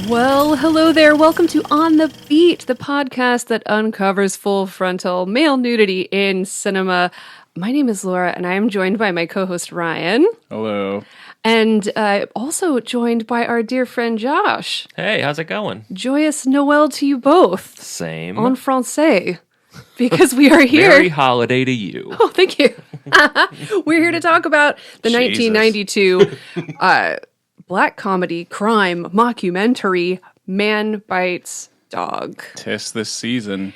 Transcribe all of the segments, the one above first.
Well, hello there. Welcome to On the Beat, the podcast that uncovers full frontal male nudity in cinema. My name is Laura, and I am joined by my co-host Ryan. Hello. And also joined by our dear friend Josh. Hey, how's it going? Joyous Noel to you both. Same. En français. Because we are here. Merry holiday to you. Oh, thank you. We're here to talk about the 1992 black comedy, crime, mockumentary, Man Bites Dog. Test this season.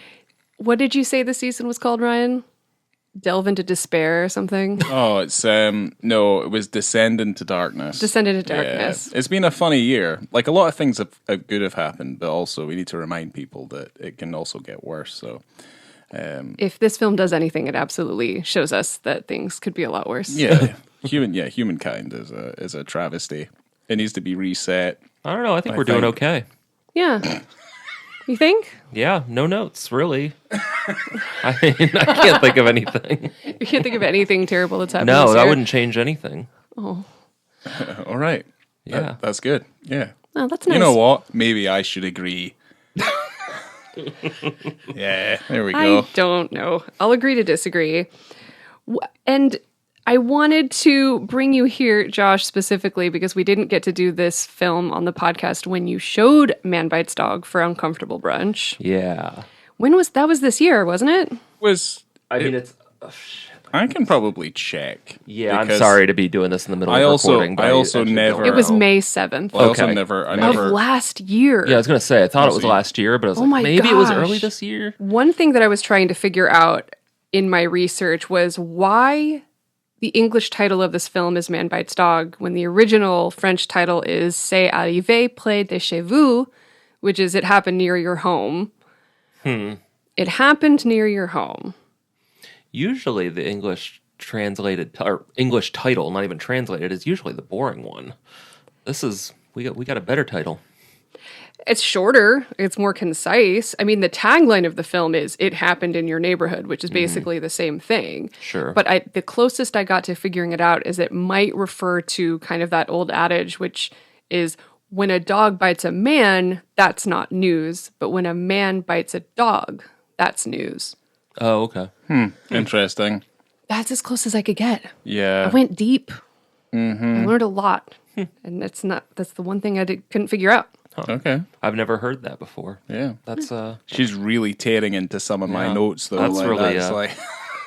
What did you say the season was called, Ryan? Delve into Despair or something? Oh, it's no, it was Descend into Darkness. Descend into Darkness. Yeah. It's been a funny year. Like a lot of things have good have happened, but also we need to remind people that it can also get worse. So, If this film does anything, it absolutely shows us that things could be a lot worse. yeah, humankind is a travesty. It needs to be reset. I don't know. I think we're doing okay. Yeah. You think? Yeah, no notes, really. I mean, I can't think of anything. You can't think of anything terrible that's happened No, this that year? wouldn't change anything. Oh, All right. Yeah. That's good. Yeah. oh, that's nice. You know what? Maybe I should agree. Yeah, there we go. I don't know. I'll agree to disagree. And I wanted to bring you here, Josh, specifically because we didn't get to do this film on the podcast when you showed Man Bites Dog for Uncomfortable Brunch. Yeah. When was that? Was this year, wasn't it? It's... I can probably check. Yeah, I'm because sorry to be doing this in the middle of recording. But I also actually never- don't It was know. May 7th Well, I also Okay. never. of last year. Yeah, I was going to say, I thought it was Also- last year, but I was Oh like, my maybe it was gosh. early this year? One thing that I was trying to figure out in my research was why the English title of this film is Man Bites Dog when the original French title is C'est arrivé près de chez vous, which is It Happened Near Your Home. It happened near your home. Usually the English translated, or English title, not even translated, is usually the boring one. This is, we got a better title. It's shorter. It's more concise. I mean, the tagline of the film is "It happened in your neighborhood," which is basically the same thing. Sure. But the closest I got to figuring it out is it might refer to kind of that old adage, which is when a dog bites a man, that's not news. But when a man bites a dog, that's news. Oh, okay. Interesting. That's as close as I could get. Yeah. I went deep. I learned a lot. And that's the one thing I couldn't figure out. Okay. I've never heard that before. Yeah. That's She's really tearing into some of my Yeah. notes, though. That's like, really, that's like,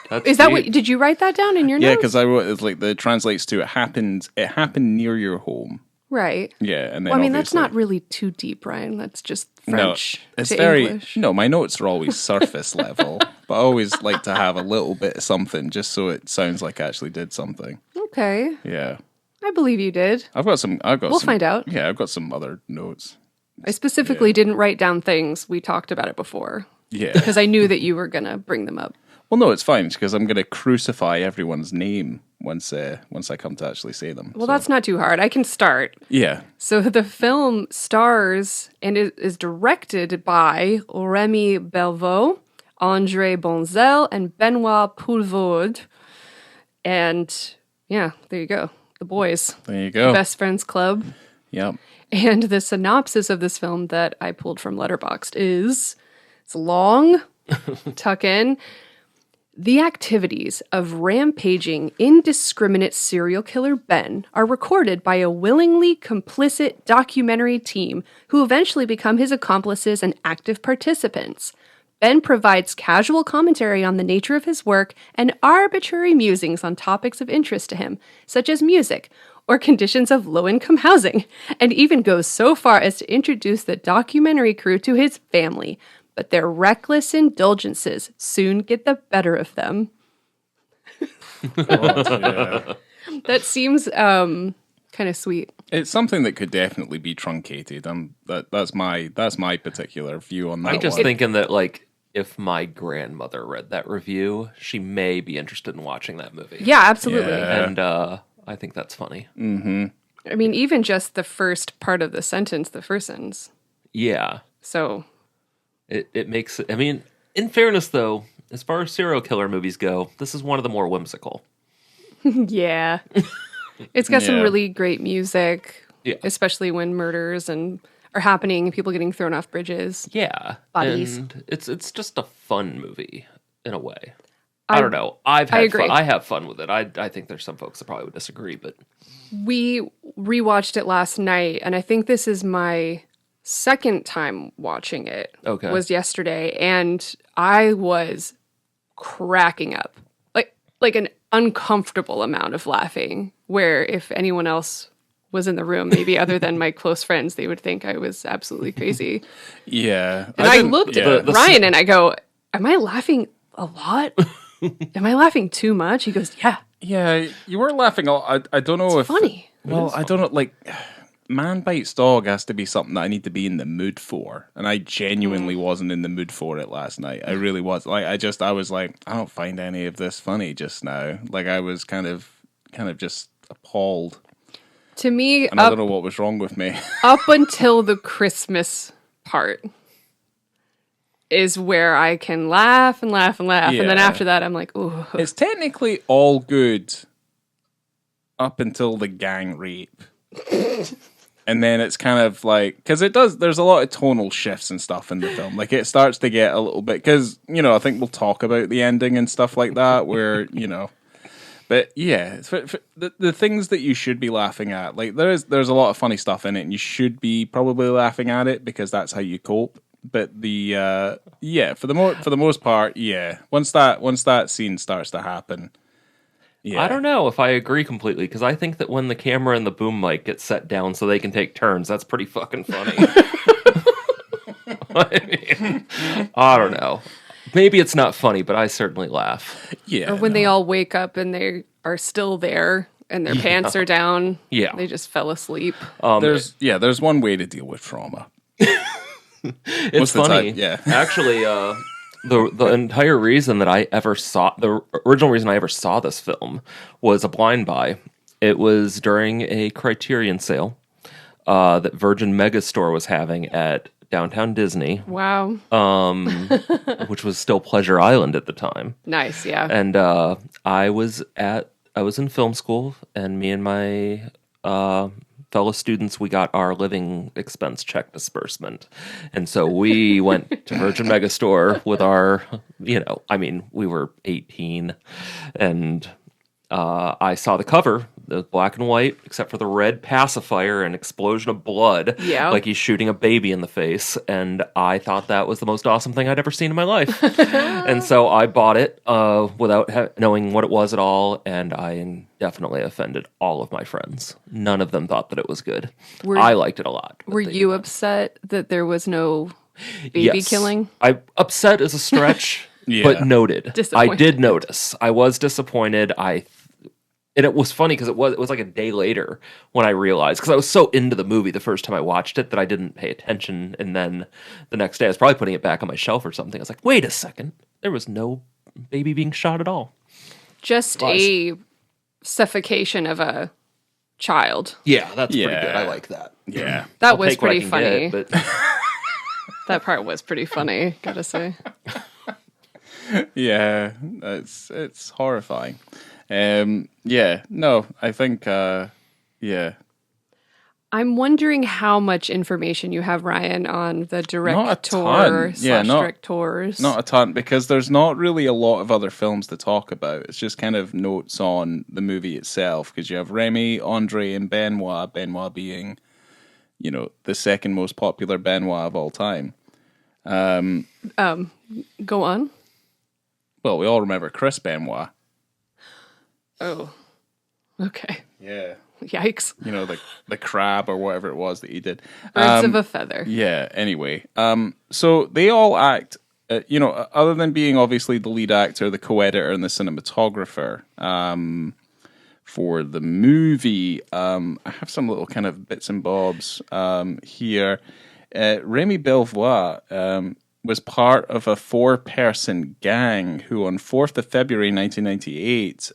that's Is that deep. what, did you write that down in your yeah, notes? because I wrote it's like it translates to it happened near your home. Right. Yeah, and then Well, I mean, that's obviously- not really too deep, Ryan. That's just French No, it's to very English. no. My notes are always surface level, but I always like to have a little bit of something just so it sounds like I actually did something. Okay. Yeah, I believe you did. I'll find out. Yeah, I've got some other notes. I specifically didn't write down things. We talked about it before Yeah. because I knew that you were going to bring them up. Well, no, it's fine because I'm going to crucify everyone's name once I come to actually say them. Well, So, that's not too hard. I can start. yeah. So the film stars and is directed by Remy Belvaux, Andre Bonzel, and Benoit Poelvoorde. And yeah, there you go. The boys. There you go. Best Friends Club. Yep. And the synopsis of this film that I pulled from Letterboxd is, it's long, tuck in. The activities of rampaging, indiscriminate serial killer Ben are recorded by a willingly complicit documentary team who eventually become his accomplices and active participants. Ben provides casual commentary on the nature of his work and arbitrary musings on topics of interest to him, such as music or conditions of low-income housing, and even goes so far as to introduce the documentary crew to his family, but their reckless indulgences soon get the better of them. Yeah. That seems kind of sweet. It's something that could definitely be truncated, and that's my particular view on that. I'm just one. thinking that, like, if my grandmother read that review, she may be interested in watching that movie. Yeah, absolutely. Yeah. And I think that's funny. I mean, even just the first part of the sentence, the first sentence. Yeah. So, It makes it... I mean, in fairness, though, as far as serial killer movies go, this is one of the more whimsical. yeah. It's got some Yeah. really great music, Yeah. especially when murders and are happening, people getting thrown off bridges. Yeah. Bodies. And it's just a fun movie in a way. I don't know. I agree. I have fun with it. I think there's some folks that probably would disagree, but We rewatched it last night, and I think this is my second time watching it. Okay. Was yesterday, and I was cracking up. Like an uncomfortable amount of laughing, where if anyone else was in the room, maybe other than my close friends, they would think I was absolutely crazy. Yeah. And I looked at Ryan and I go, am I laughing a lot? Am I laughing too much? He goes, yeah. Yeah, you were laughing. I don't know if Funny. Well, I don't know. Like, Man Bites Dog has to be something that I need to be in the mood for, and I genuinely wasn't in the mood for it last night. I really was. Like, I was like, I don't find any of this funny just now. Like, I was kind of just appalled, To me, and I don't know what was wrong with me. up until the Christmas part is where I can laugh and laugh and laugh. And then Yeah. after that, I'm like, ooh. It's technically all good up until the gang rape. And then it's kind of like, because there's a lot of tonal shifts and stuff in the film. Like, it starts to get a little bit, because, I think we'll talk about the ending and stuff like that, where, but yeah, for the things that you should be laughing at, like, there's a lot of funny stuff in it, and you should be probably laughing at it, because that's how you cope. But for the most part, yeah, once that scene starts to happen, yeah. I don't know if I agree completely, because I think that when the camera and the boom mic get set down so they can take turns, that's pretty fucking funny. I don't know. Maybe it's not funny, but I certainly laugh. Yeah. Or when they all wake up and they are still there and their pants are down. Yeah. They just fell asleep. There's one way to deal with trauma. It's funny. Yeah. Actually, the entire reason that the original reason I ever saw this film was a blind buy. It was during a Criterion sale that Virgin Megastore was having at downtown Disney, Wow. which was still Pleasure Island at the time. Nice, yeah. And I was in film school, and me and my fellow students, we got our living expense check disbursement. And so we went to Virgin Megastore with our, we were 18, and I saw the cover, the black and white, except for the red pacifier and explosion of blood, Yeah. like he's shooting a baby in the face, and I thought that was the most awesome thing I'd ever seen in my life. And so I bought it without knowing what it was at all, and I definitely offended all of my friends. None of them thought that it was good. I liked it a lot. Were you upset that there was no baby killing? Upset is a stretch, Yeah. but noted. I Disappointed. did notice. I was disappointed. And it was funny because it was like a day later when I realized, because I was so into the movie the first time I watched it that I didn't pay attention. And then the next day I was probably putting it back on my shelf or something. I was like, wait a second. There was no baby being shot at all. Just a suffocation of a child. Yeah, that's pretty Yeah. good. I like that. Yeah. That I'll was take what I pretty can funny. get, but That part was pretty funny, gotta say. Yeah. It's horrifying. I think yeah. I'm wondering how much information you have, Ryan, on the Not a director ton. Yeah, / directors. Not a ton, because there's not really a lot of other films to talk about. It's just kind of notes on the movie itself, because you have Remy, Andre, and Benoit. Benoit being, the second most popular Benoit of all time. Go on. Well, we all remember Chris Benoit. Oh. Okay. Yeah. Yikes. The crab or whatever it was that he did. Birds of a feather. Yeah, anyway. So they all act, other than being obviously the lead actor, the co-editor, and the cinematographer for the movie, I have some little kind of bits and bobs here. Remy Belvaux was part of a 4-person gang who on 4th of February 1998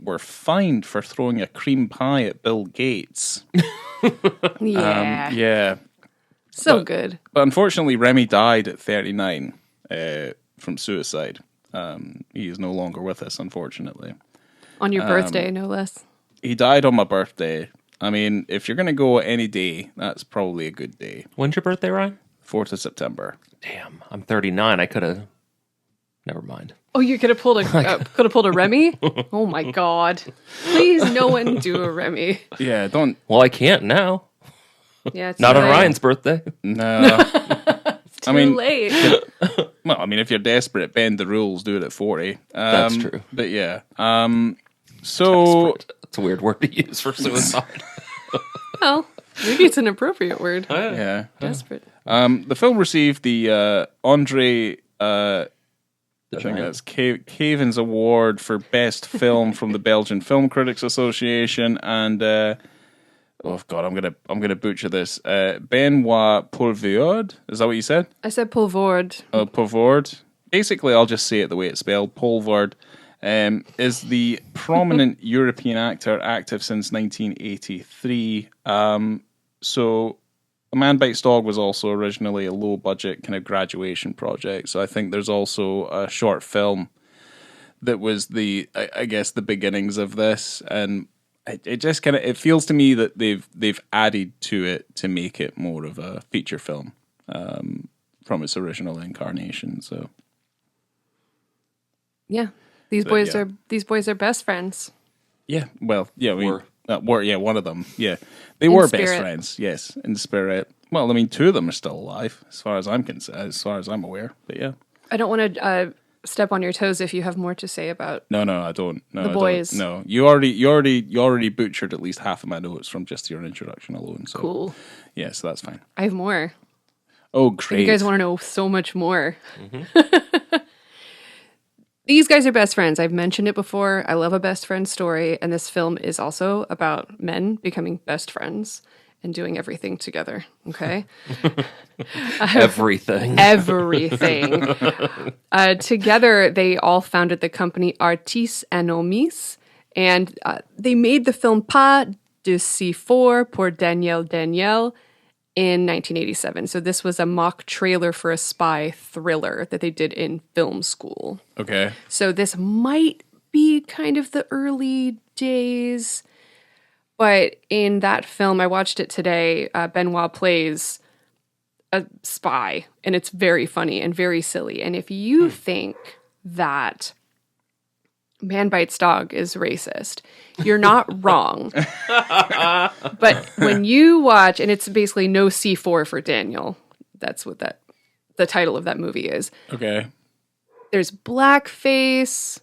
were fined for throwing a cream pie at Bill Gates. Yeah. Yeah. So good. But unfortunately, Remy died at 39 from suicide. He is no longer with us, unfortunately. On your birthday, no less. He died on my birthday. I mean, if you're going to go any day, that's probably a good day. When's your birthday, Ryan? 4th of September. Damn, I'm 39. I could have. Never mind. Oh, you could have pulled a Remy? Oh my god. Please no one do a Remy. Yeah, don't. Well, I can't now. Yeah, it's Not too on late. Ryan's birthday. No. Too late. Well, I mean, if you're desperate, bend the rules, do it at 40. That's true. But yeah. So. It's a weird word to use for suicide. Well, maybe it's an appropriate word. Yeah. Desperate. The film received the Andre. I think that's Caven's Award for Best Film from the Belgian Film Critics Association, and oh god, I'm gonna butcher this. Benoit Poelvoorde, is that what you said? I said Poelvoorde. Poelvoorde. Basically, I'll just say it the way it's spelled. Poelvoorde is the prominent European actor, active since 1983. So. A Man Bites Dog was also originally a low-budget kind of graduation project, so I think there's also a short film that was I guess the beginnings of this, and it just kind of it feels to me that they've added to it to make it more of a feature film from its original incarnation. So Yeah, these boys are best friends. yeah, well, yeah, Were. One of them. Yeah, they In were spirit. best friends. Yes, in spirit. Well, I mean, 2 of them are still alive, as far as I'm concerned, as far as I'm aware. But yeah, I don't want to step on your toes if you have more to say about. no, I don't. No, The I boys. Don't. No, you already butchered at least half of my notes from just your introduction alone. So Cool. yeah, so that's fine. I have more. Oh, great! You guys want to know so much more. These guys are best friends. I've mentioned it before. I love a best friend story, and this film is also about men becoming best friends and doing everything together. Okay, Everything. everything together. They all founded the company Artistes Anonymes, and they made the film Pas de si fort pour Daniel in 1987. So this was a mock trailer for a spy thriller that they did in film school. Okay. So this might be kind of the early days. But in that film, I watched it today, Benoit plays a spy, and it's very funny and very silly. And if you think that Man Bites Dog is racist, you're not wrong. But when you watch, and it's basically no C4 for Daniel. That's what the title of that movie is. Okay. There's blackface.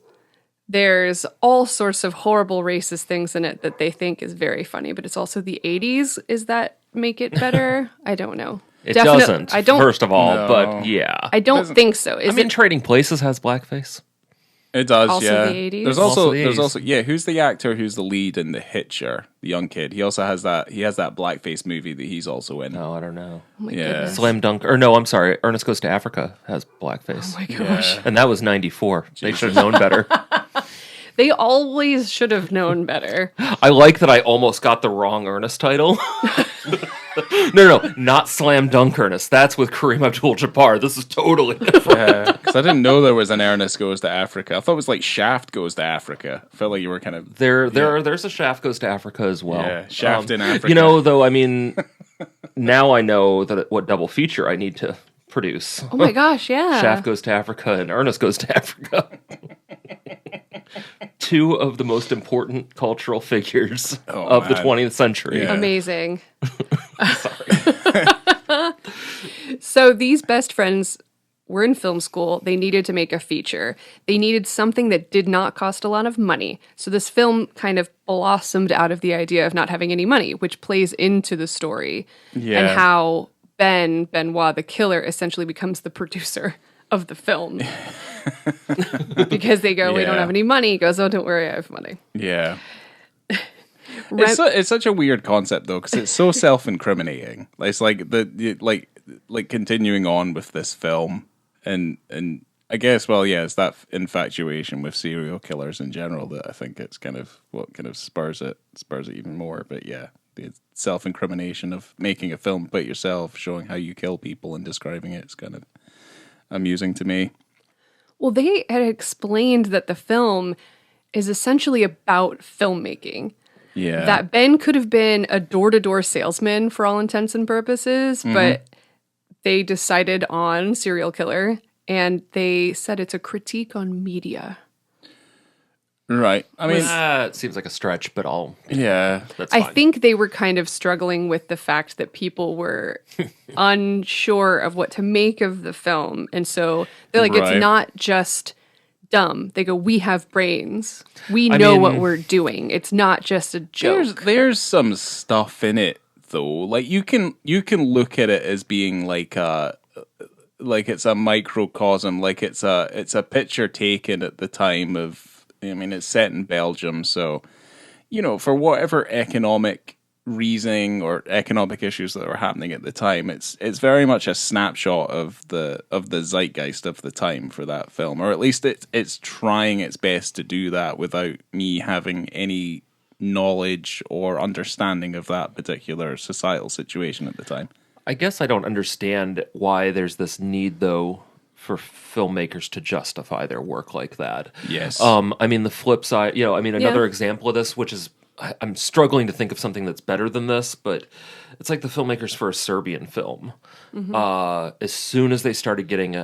There's all sorts of horrible racist things in it that they think is very funny, but it's also the 80s. Is that make it better? I don't know. It doesn't, first of all, No. but yeah. I don't think so. I mean, Trading Places has blackface. It does, Also yeah. the 80s? There's Also also the there's 80s. also who's the actor who's the lead in The Hitcher, the young kid. He also has that blackface movie that he's also in. No, I don't know. Oh my Yeah. goodness. Slam Dunk, or no, I'm sorry. Ernest Goes to Africa has blackface. Oh my gosh. And that was 94. They should have known better. They always should have known better. I like that I almost got the wrong Ernest title. No, not Slam Dunk Ernest. That's with Kareem Abdul-Jabbar. This is totally different. Because I didn't know there was an Ernest Goes to Africa. I thought it was like Shaft Goes to Africa. I felt like you were kind of There's a Shaft Goes to Africa as well. Yeah, Shaft in Africa. You know, though, I mean, now I know that what double feature I need to produce. Oh my gosh, yeah. Shaft Goes to Africa and Ernest Goes to Africa. Two of the most important cultural figures of the man. 20th century. Yeah. Amazing. So these best friends were in film school. They needed to make a feature. They needed something that did not cost a lot of money. So this film kind of blossomed out of the idea of not having any money, which plays into the story. Yeah. And how Benoit, the killer, essentially becomes the producer of the film. Because they go, we don't Yeah. have any money. He goes, oh, don't worry, I have money. Yeah. It's such a weird concept though, because it's so self-incriminating. It's like like continuing on with this film, and I guess it's that infatuation with serial killers in general that I think it's kind of what kind of spurs it even more. But yeah, the self-incrimination of making a film about yourself, showing how you kill people and describing it is kind of amusing to me. Well, they had explained that the film is essentially about filmmaking. Yeah. that Ben could have been a door-to-door salesman for all intents and purposes, but they decided on serial killer, and they said it's a critique on media. Right. I mean, It seems like a stretch, but that's I fine. think they were kind of struggling with the fact that people were unsure of what to make of the film. And so they're like, Right. it's not just dumb. They go, we have brains. We know what we're doing. It's not just a joke. there's some stuff in it though. Like you can look at it as being like it's a microcosm, like it's a picture taken at the time of, I mean, it's set in Belgium, so for whatever economic reasoning or economic issues that were happening at the time, it's very much a snapshot of the zeitgeist of the time for that film, or at least it's trying its best to do that without me having any knowledge or understanding of that particular societal situation at the time. I guess I don't understand why there's this need, though, for filmmakers to justify their work like that. Yes. I mean, the flip side, another example of this, which is, I'm struggling to think of something that's better than this, but it's like the filmmakers for a Serbian film. As soon as they started getting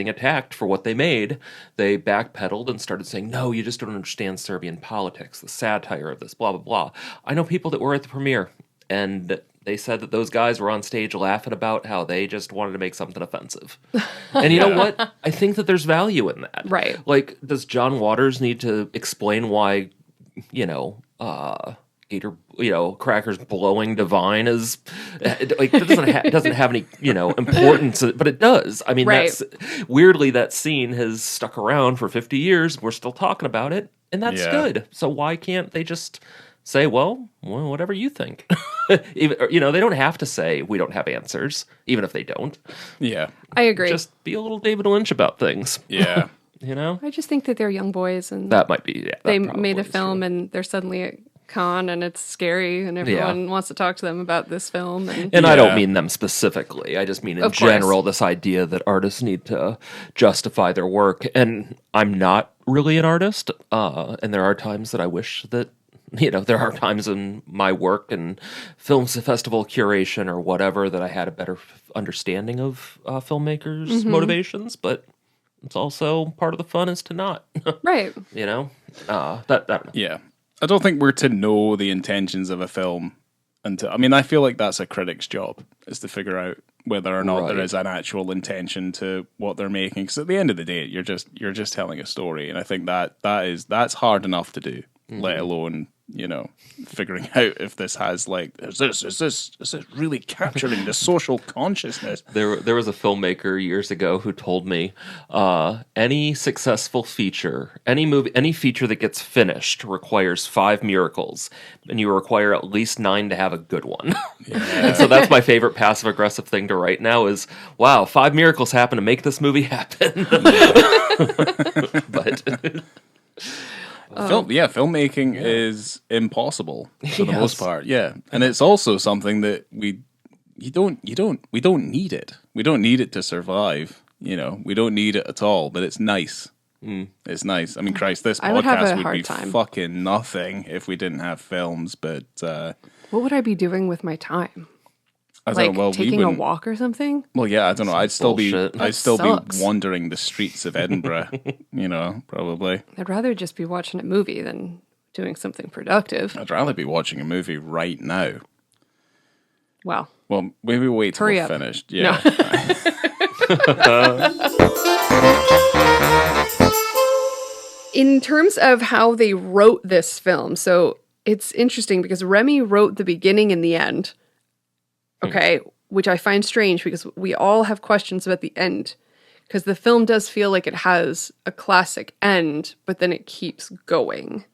attacked for what they made, they backpedaled and started saying, no, you just don't understand Serbian politics, the satire of this, blah, blah, blah. I know people that were at the premiere, and they said that those guys were on stage laughing about how they just wanted to make something offensive. And you know what? I think that there's value in that. Right. Like, does John Waters need to explain why, Gator, crackers blowing divine is like, it doesn't have any, importance, but it does. I mean, Right. that's weirdly, that scene has stuck around for 50 years. We're still talking about it, and that's good. So why can't they just say, well, whatever you think? Even, they don't have to say we don't have answers, even if they don't. Yeah. I agree. Just be a little David Lynch about things. Yeah. I just think that they're young boys, and That might be, they made a film, and they're suddenly at con, and it's scary, and everyone wants to talk to them about this film. And I don't mean them specifically. I just mean in Of course. general, this idea that artists need to justify their work. And I'm not really an artist, and there are times that I wish that, there are times in my work and film festival curation or whatever that I had a better understanding of filmmakers' motivations, but it's also part of the fun is to not. Right. I don't know. Yeah. I don't think we're to know the intentions of a film until, I mean, I feel like that's a critic's job, is to figure out whether or not there is an actual intention to what they're making. Because at the end of the day, you're just telling a story, and I think that's hard enough to do, let alone figuring out if this has is this really capturing the social consciousness. There was a filmmaker years ago who told me any successful feature, any movie, any feature that gets finished requires 5 miracles, and you require at least 9 to have a good one. And so that's my favorite passive aggressive thing to write now is, wow, 5 miracles happen to make this movie happen. But Filmmaking is impossible for the most part. Yeah, and it's also something that we don't need it. We don't need it to survive. We don't need it at all. But it's nice. It's nice. I mean, Christ, this I would have podcast a would hard be time. fucking nothing if we didn't have films. But What would I be doing with my time? I don't know. Well, taking a walk or something? Well, yeah, I don't know. I'd still bullshit. be That sucks. wandering the streets of Edinburgh. Probably. I'd rather just be watching a movie than doing something productive. I'd rather be watching a movie right now. Wow. Well, maybe wait till Hurry we're up. finished. Yeah. In terms of how they wrote this film, so it's interesting because Remy wrote the beginning and the end. Okay, which I find strange because we all have questions about the end. Because the film does feel like it has a classic end, but then it keeps going.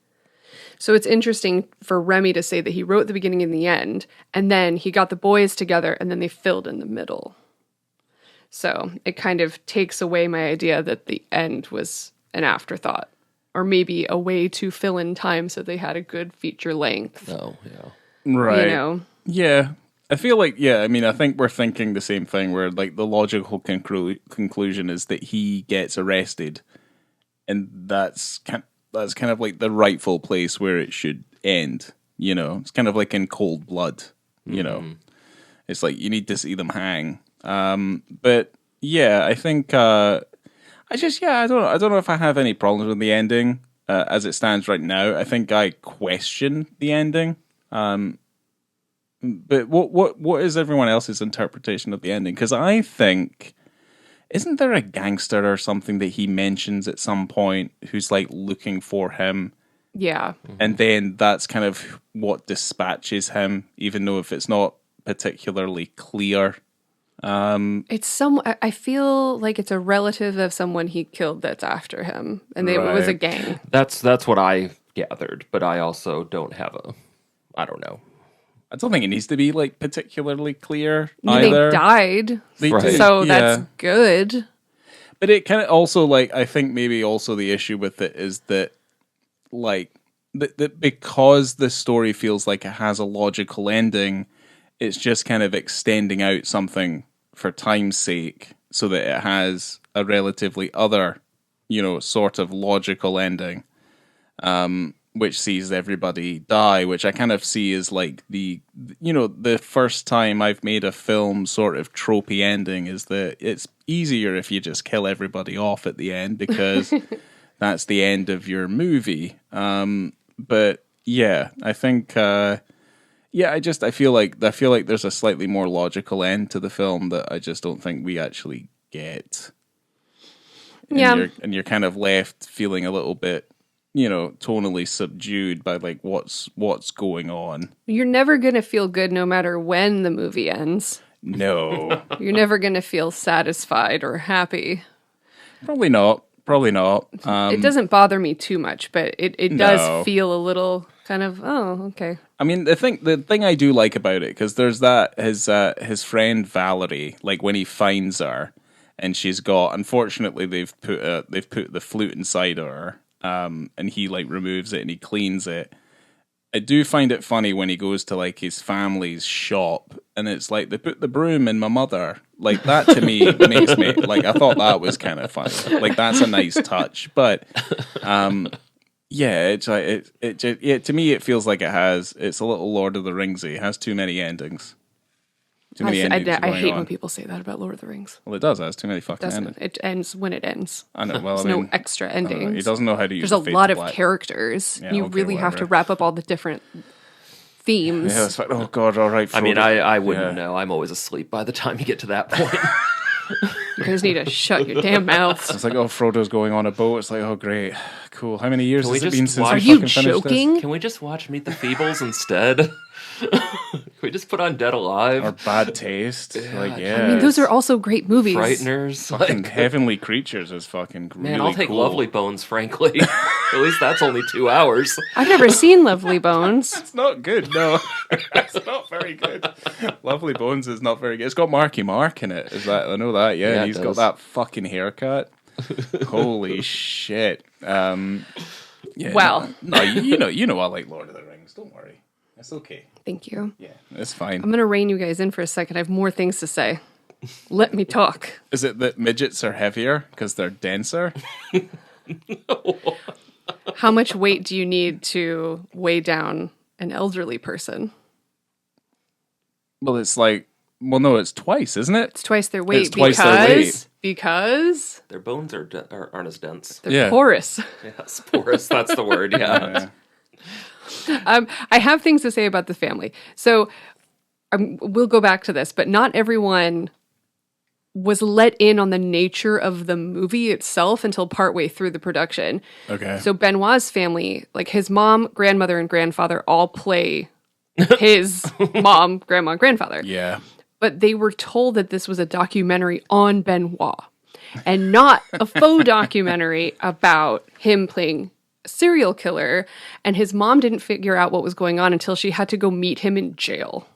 So it's interesting for Remy to say that he wrote the beginning and the end, and then he got the boys together, and then they filled in the middle. So it kind of takes away my idea that the end was an afterthought, or maybe a way to fill in time so they had a good feature length. oh yeah. Right. Yeah. I feel like, I mean, I think we're thinking the same thing where, like, the logical conclusion is that he gets arrested, and that's kind of like the rightful place where it should end. You know, it's kind of like in Cold Blood. You know, it's like you need to see them hang. But yeah, I think I don't know if I have any problems with the ending as it stands right now. I think I question the ending. But what is everyone else's interpretation of the ending? Because I think, isn't there a gangster or something that he mentions at some point who's like looking for him? Yeah. And then that's kind of what dispatches him, even though if it's not particularly clear. It's I feel like it's a relative of someone he killed that's after him, and it was a Right. gang. That's what I gathered, but I also don't have I don't know. I don't think it needs to be like particularly clear I mean, either. they died, They Right. did, so yeah. that's good. But it kind of also like I think maybe also the issue with it is that like that because the story feels like it has a logical ending, it's just kind of extending out something for time's sake so that it has a relatively other, sort of logical ending, which sees everybody die, which I kind of see as like the first time I've made a film sort of tropey ending is that it's easier if you just kill everybody off at the end because that's the end of your movie. But yeah, I think, I feel like there's a slightly more logical end to the film that I just don't think we actually get. And you're kind of left feeling a little bit, tonally subdued by like what's going on. You're never going to feel good no matter when the movie ends. No, You're never going to feel satisfied or happy. probably not. It doesn't bother me too much, but it No. does feel a little kind of, oh, okay. I mean, the thing I do like about it, because there's that his friend Valerie, like when he finds her, and she's got, unfortunately they've put the flute inside her, and he like removes it and he cleans it. I do find it funny when he goes to like his family's shop, and it's like they put the broom in my mother. Like that to me makes me like I thought that was kind of funny. Like that's a nice touch, but yeah, it's like to me it feels like it's a little Lord of the Ringsy. It has too many endings. Too many endings. I hate on. when people say that about Lord of the Rings. Well, it does. It has too many fucking Doesn't endings. it ends when it ends? I know. Well, There's no extra endings. He doesn't know how to use. There's a the fade lot to of black. characters. Yeah, You okay, really have to whatever. wrap up all the different themes. Yeah, it's like, oh god, all right. Frodo. I mean, I wouldn't Yeah. know. I'm always asleep by the time you get to that point. You guys need to shut your damn mouths. It's like, oh, Frodo's going on a boat. It's like, oh, great, cool. How many years Can we has it just been since watch- we Are you fucking finished this? joking? Can we just watch Meet the Feebles instead? Can we just put on Dead Alive? Or Bad Taste? Like, yeah. I mean, those are also great movies. Frighteners? fucking Like, Heavenly Creatures is fucking man, really I'll take cool. Lovely Bones, frankly. At least that's only 2 hours. I've never seen Lovely Bones. It's not good, no. It's not very good. Lovely Bones is not very good. It's got Marky Mark in it. Is that I know that, yeah. Yeah, And it he's got does. that fucking haircut. Holy shit. Yeah, Well. no, you know I like Lord of the Rings. Don't worry. It's okay. Thank you. Yeah, it's fine. I'm going to rein you guys in for a second. I have more things to say. Let me talk. Is it that midgets are heavier because they're denser? How much weight do you need to weigh down an elderly person? Well, it's like, well, no, it's twice, isn't it? It's twice their weight It's twice their weight. because Their bones aren't as dense. they're Yeah. porous. Yes, porous, that's the word, yeah. I have things to say about the family. So we'll go back to this, but not everyone was let in on the nature of the movie itself until partway through the production. Okay. So Benoit's family, like his mom, grandmother, and grandfather all play his mom, grandma, and grandfather. Yeah. But they were told that this was a documentary on Benoit and not a faux documentary about him playing a serial killer. And his mom didn't figure out what was going on until she had to go meet him in jail.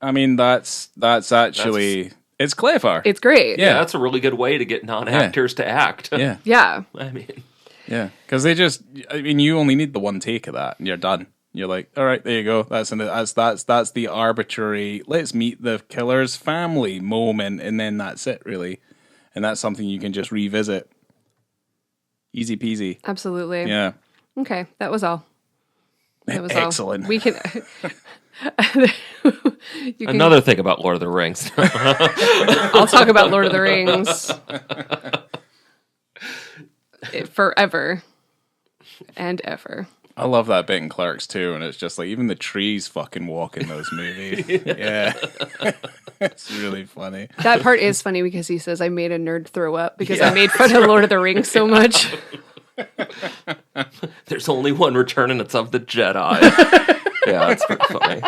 I mean, that's actually, it's clever. It's great. Yeah, that's a really good way to get non-actors to act. Yeah. Yeah. I mean, Yeah. Because you only need the one take of that and you're done. You're like, all right, there you go. That's the arbitrary, let's meet the killer's family moment. And then that's it, really. And that's something you can just revisit. Easy peasy. Absolutely. Yeah. Okay. That was all. That was Excellent. all. We can. Another thing about Lord of the Rings. I'll talk about Lord of the Rings forever and ever. I love that bit in Clerks too, and it's just like even the trees fucking walk in those movies. Yeah. It's really funny. That part is funny because he says, I made a nerd throw up because I made fun of Lord of the Rings so much. There's only one return, and it's of the Jedi. Yeah, it's pretty funny.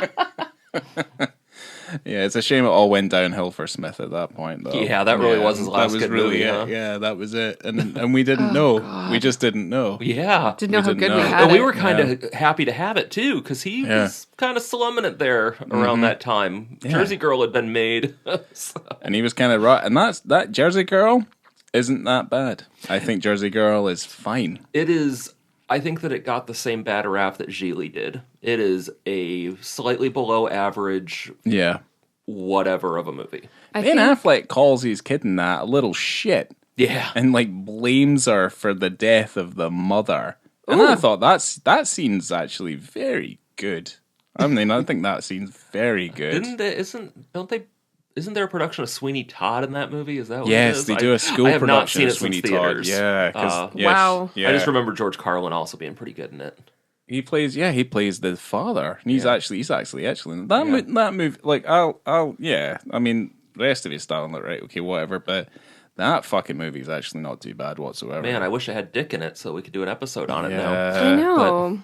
Yeah, it's a shame it all went downhill for Smith at that point, though. Yeah, that really was his last good movie, it. huh? Yeah, that was it. And we didn't know. God. We just didn't know. Yeah. Didn't know how good we know. had And it. we were kind of happy to have it, too, because he was kind of slumming it there around that time. Yeah. Jersey Girl had been made. So. And he was kind of right. And that Jersey Girl isn't that bad. I think Jersey Girl is fine. It is... I think that it got the same bad rap that Gigli did. It is a slightly below average... Yeah. whatever of a movie. Ben Affleck calls his kid in that a little shit. Yeah. And like blames her for the death of the mother. And I thought that scene's actually very good. I mean, I think that scene's very good. Isn't there a production of Sweeney Todd in that movie? Is that what it Yes, is? they do a school I have not production seen of it Sweeney since Todd. theaters. Yeah, Wow. Yeah. I just remember George Carlin also being pretty good in it. He plays the father, and he's actually excellent. That movie, like I mean, the rest of his style, like right, okay, whatever, but that fucking movie is actually not too bad whatsoever. Man, I wish I had Dick in it so we could do an episode on it now. I know.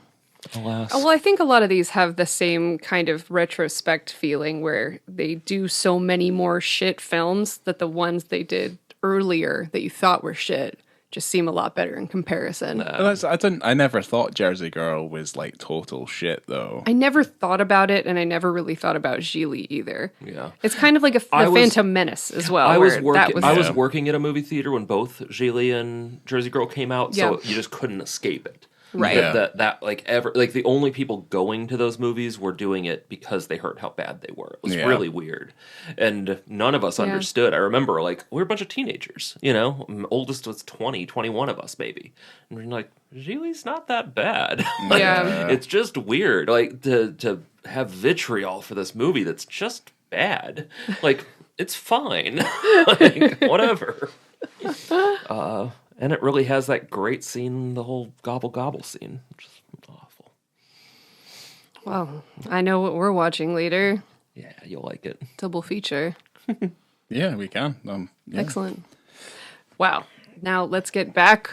Alas. Well, I think a lot of these have the same kind of retrospect feeling where they do so many more shit films that the ones they did earlier that you thought were shit just seem a lot better in comparison. I never thought Jersey Girl was like total shit though. I never thought about it, and I never really thought about Gigli either. Yeah. It's kind of like the Phantom Menace as well. I was where working at a movie theater when both Gigli and Jersey Girl came out, so you just couldn't escape it. Right. Yeah. The only people going to those movies were doing it because they heard how bad they were. It was really weird. And none of us understood. I remember, like, we were a bunch of teenagers, you know? Oldest was 21 of us, maybe. And we're like, Gigli's not that bad. Like, it's just weird. Like, to have vitriol for this movie that's just bad. Like, it's fine. Like, whatever. And it really has that great scene, the whole gobble gobble scene, which is awful. Well, I know what we're watching later. Yeah, you'll like it. Double feature. Yeah, we can. Yeah. Excellent. Wow. Now let's get back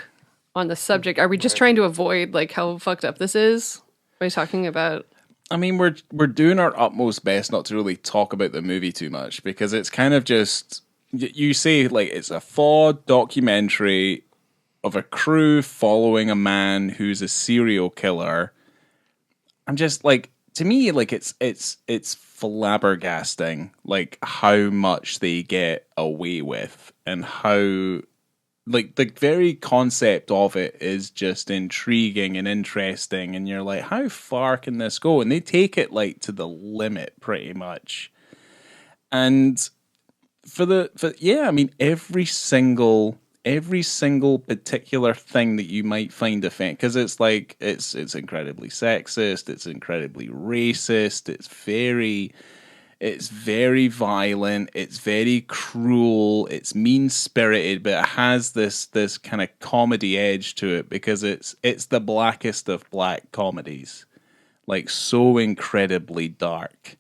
on the subject. Are we just trying to avoid like how fucked up this is? Are we talking about? I mean, we're doing our utmost best not to really talk about the movie too much because it's kind of just you say like it's a faux documentary of a crew following a man who's a serial killer. I'm just like, to me, like it's flabbergasting, like how much they get away with and how, like the very concept of it is just intriguing and interesting. And you're like, how far can this go? And they take it like to the limit pretty much. And I mean, every single particular thing that you might find offensive, because it's like it's incredibly sexist, it's incredibly racist, it's very violent, it's very cruel, it's mean spirited, but it has this kind of comedy edge to it because it's the blackest of black comedies, like so incredibly dark.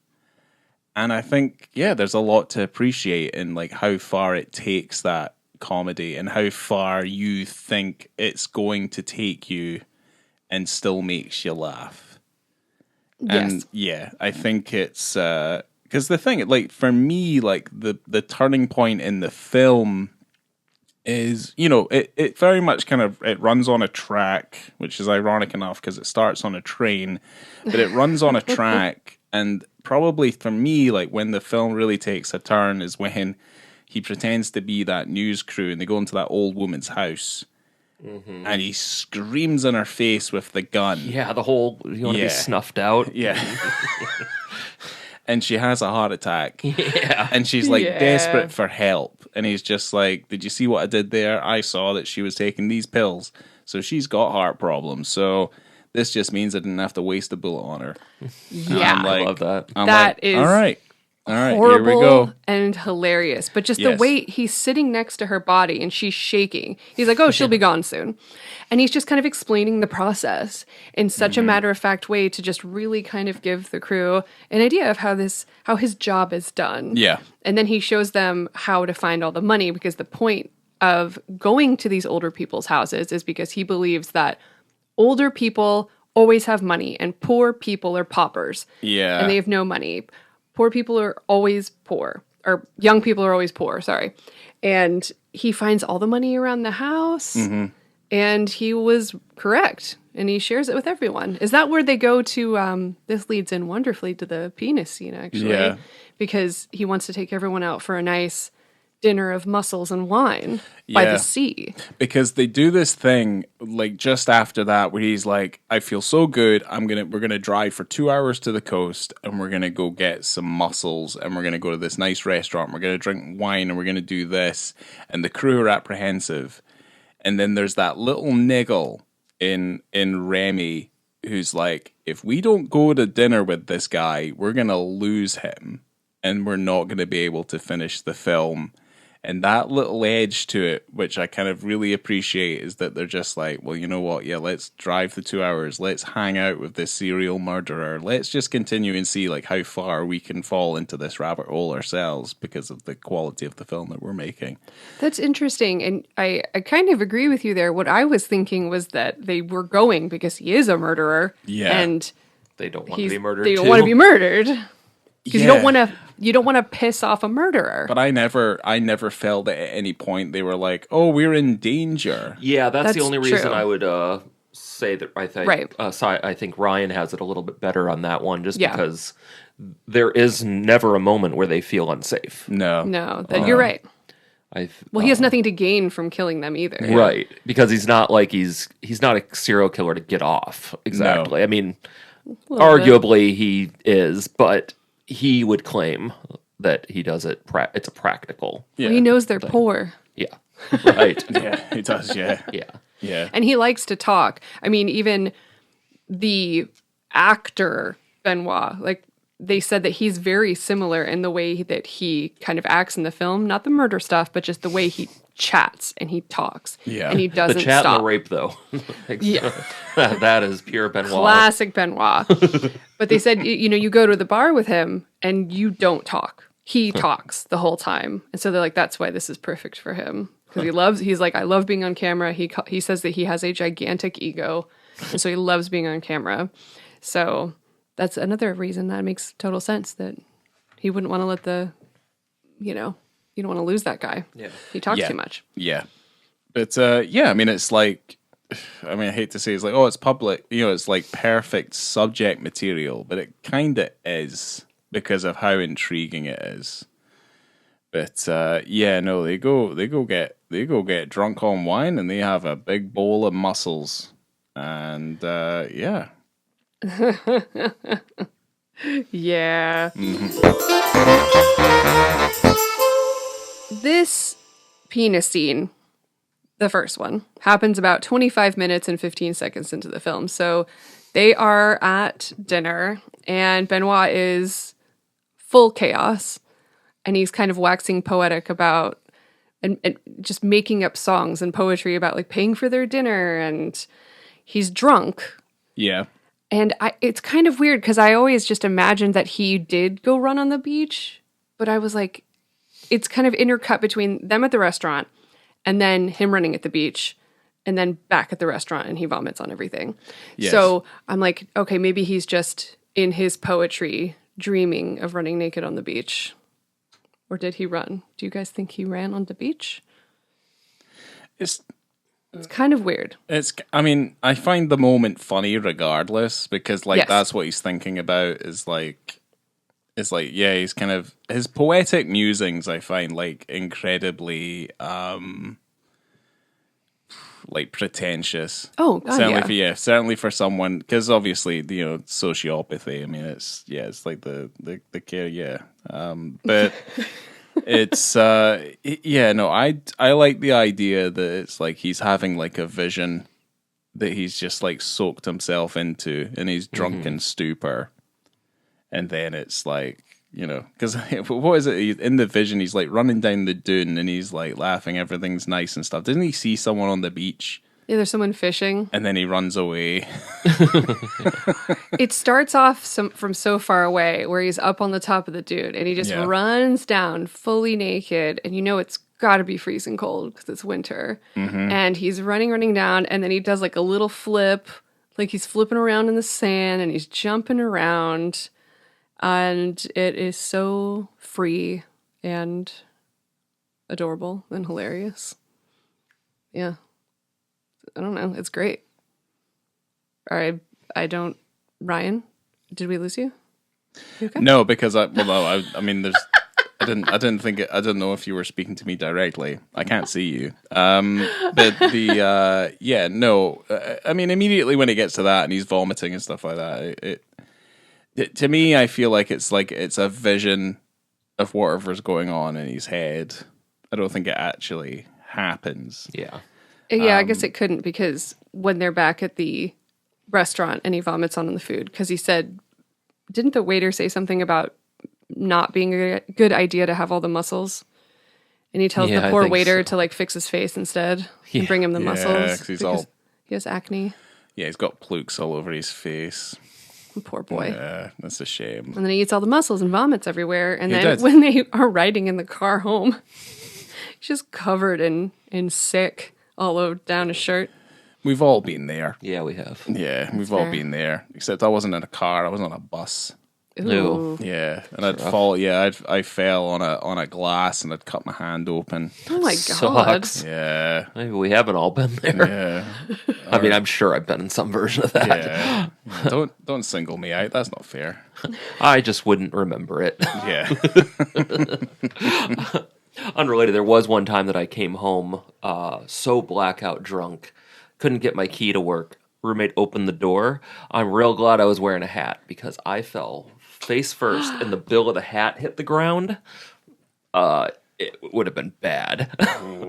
And I think there's a lot to appreciate in like how far it takes that comedy and how far you think it's going to take you and still makes you laugh. Yes. And I think it's because the thing, like for me, like the turning point in the film is, you know, it very much kind of, it runs on a track, which is ironic enough because it starts on a train, but it runs on a track. And probably for me, like when the film really takes a turn is when he pretends to be that news crew and they go into that old woman's house and he screams in her face with the gun. Yeah, the whole, you want to be snuffed out. Yeah. And she has a heart attack. Yeah. And she's like desperate for help. And he's just like, did you see what I did there? I saw that she was taking these pills. So she's got heart problems. So This just means I didn't have to waste a bullet on her. Yeah. I'm like, I love that. I'm That like, is all right, here horrible we go. and hilarious. But just the Yes. way he's sitting next to her body and she's shaking. He's like, oh, she'll be gone soon. And he's just kind of explaining the process in such a matter-of-fact way to just really kind of give the crew an idea of how his job is done. Yeah. And then he shows them how to find all the money, because the point of going to these older people's houses is because he believes that older people always have money and poor people are paupers. Yeah. And they have no money. Poor people are always poor, or young people are always poor, sorry. And he finds all the money around the house, and he was correct, and he shares it with everyone. Is that where they go to, this leads in wonderfully to the penis scene, actually. Yeah. Because he wants to take everyone out for a nice dinner of mussels and wine by the sea. Because they do this thing like just after that where he's like, I feel so good, we're gonna drive for 2 hours to the coast and we're gonna go get some mussels and we're gonna go to this nice restaurant, we're gonna drink wine and we're gonna do this, and the crew are apprehensive. And then there's that little niggle in Remy who's like, if we don't go to dinner with this guy, we're gonna lose him and we're not gonna be able to finish the film. And that little edge to it, which I kind of really appreciate, is that they're just like, well, you know what? Yeah, let's drive the 2 hours. Let's hang out with this serial murderer. Let's just continue and see like how far we can fall into this rabbit hole ourselves because of the quality of the film that we're making. That's interesting. And I kind of agree with you there. What I was thinking was that they were going because he is a murderer. Yeah. And They don't want to be murdered. they too. don't want to be murdered. Because Yeah. you don't want to piss off a murderer. But I never felt that at any point they were like, oh, we're in danger. Yeah, that's the That's only reason true. I would say that I think Right. I think Ryan has it a little bit better on that one, just Yeah. because there is never a moment where they feel unsafe. No. No, you're right. Well, he has nothing to gain from killing them either. Right, because he's not like he's not a serial killer to get off. Exactly. I mean, arguably he is, but he would claim that he does it. It's a practical. Yeah. Well, he knows they're poor. Yeah. Right. Yeah, he does, yeah. Yeah. Yeah. And he likes to talk. I mean, even the actor, Benoit, like, they said that he's very similar in the way that he kind of acts in the film. Not the murder stuff, but just the way he chats and he talks. Yeah. And he doesn't The chat stop. and the rape, though. Yeah. That is pure Benoit. Classic Benoit. But they said, you go to the bar with him and you don't talk. He talks the whole time. And so they're like, that's why this is perfect for him. Because he's like, I love being on camera. He says that he has a gigantic ego. And so he loves being on camera. So that's another reason that makes total sense, that he wouldn't want to let you don't want to lose that guy. Yeah. He talks Yeah. too much. Yeah. But yeah, I mean, it's like, I hate to say it's like, oh, it's public, it's like perfect subject material, but it kind of is because of how intriguing it is. But yeah, no, they go get drunk on wine and they have a big bowl of mussels. And yeah. Yeah. This penis scene, the first one, happens about 25 minutes and 15 seconds into the film. So they are at dinner and Benoit is full chaos and he's kind of waxing poetic about and just making up songs and poetry about like paying for their dinner, and he's drunk. Yeah. And it's kind of weird because I always just imagined that he did go run on the beach, but I was like, it's kind of intercut between them at the restaurant and then him running at the beach and then back at the restaurant and he vomits on everything. Yes. So I'm like, okay, maybe he's just in his poetry dreaming of running naked on the beach. Or did he run? Do you guys think he ran on the beach? It's kind of weird. I find the moment funny regardless, because like Yes. that's what he's thinking about is like, yeah, he's kind of, his poetic musings I find like incredibly like pretentious. Oh, God, Certainly for someone, because obviously, sociopathy, I mean, it's like the care, yeah. But it's, I like the idea that it's like he's having like a vision that he's just like soaked himself into, and he's drunk in stupor. And then it's like, you know, because what is it? In the vision, he's like running down the dune and he's like laughing, everything's nice and stuff. Doesn't he see someone on the beach? Yeah, there's someone fishing. And then he runs away. It starts off from so far away where he's up on the top of the dune and he just runs down fully naked. And you know it's got to be freezing cold because it's winter. And he's running down. And then he does like a little flip, like he's flipping around in the sand and he's jumping around. And it is so free and adorable and hilarious. Yeah. I don't know. It's great. I don't. Ryan, did we lose you? You okay? No, because I mean, there's. I didn't think it, I didn't know if you were speaking to me directly. I can't see you. But I mean, immediately when it gets to that and he's vomiting and stuff like that, it to me, I feel like it's a vision of whatever's going on in his head. I don't think it actually happens. Yeah. Yeah, I guess it couldn't because when they're back at the restaurant and he vomits on the food, because he said, didn't the waiter say something about not being a good idea to have all the mussels? And he tells the poor waiter to like fix his face instead and bring him the mussels because he has acne. Yeah, he's got plukes all over his face. Poor boy. Yeah, that's a shame. And then he eats all the mussels and vomits everywhere. And then when they are riding in the car home, he's just covered in sick all over down his shirt. We've all been there. Yeah, we have. Yeah, we've all been there. Except I wasn't in a car. I was on a bus. Ooh. Yeah, and I'd fall. Yeah, I fell on a glass and I'd cut my hand open. Oh my god! Sucks. Yeah, Maybe we haven't all been there. yeah. I mean, I'm sure I've been in some version of that. Yeah. Don't single me out. That's not fair. I just wouldn't remember it. Yeah. Unrelated, there was one time that I came home so blackout drunk, couldn't get my key to work. Roommate opened the door. I'm real glad I was wearing a hat because I fell face first and the bill of the hat hit the ground. It would have been bad.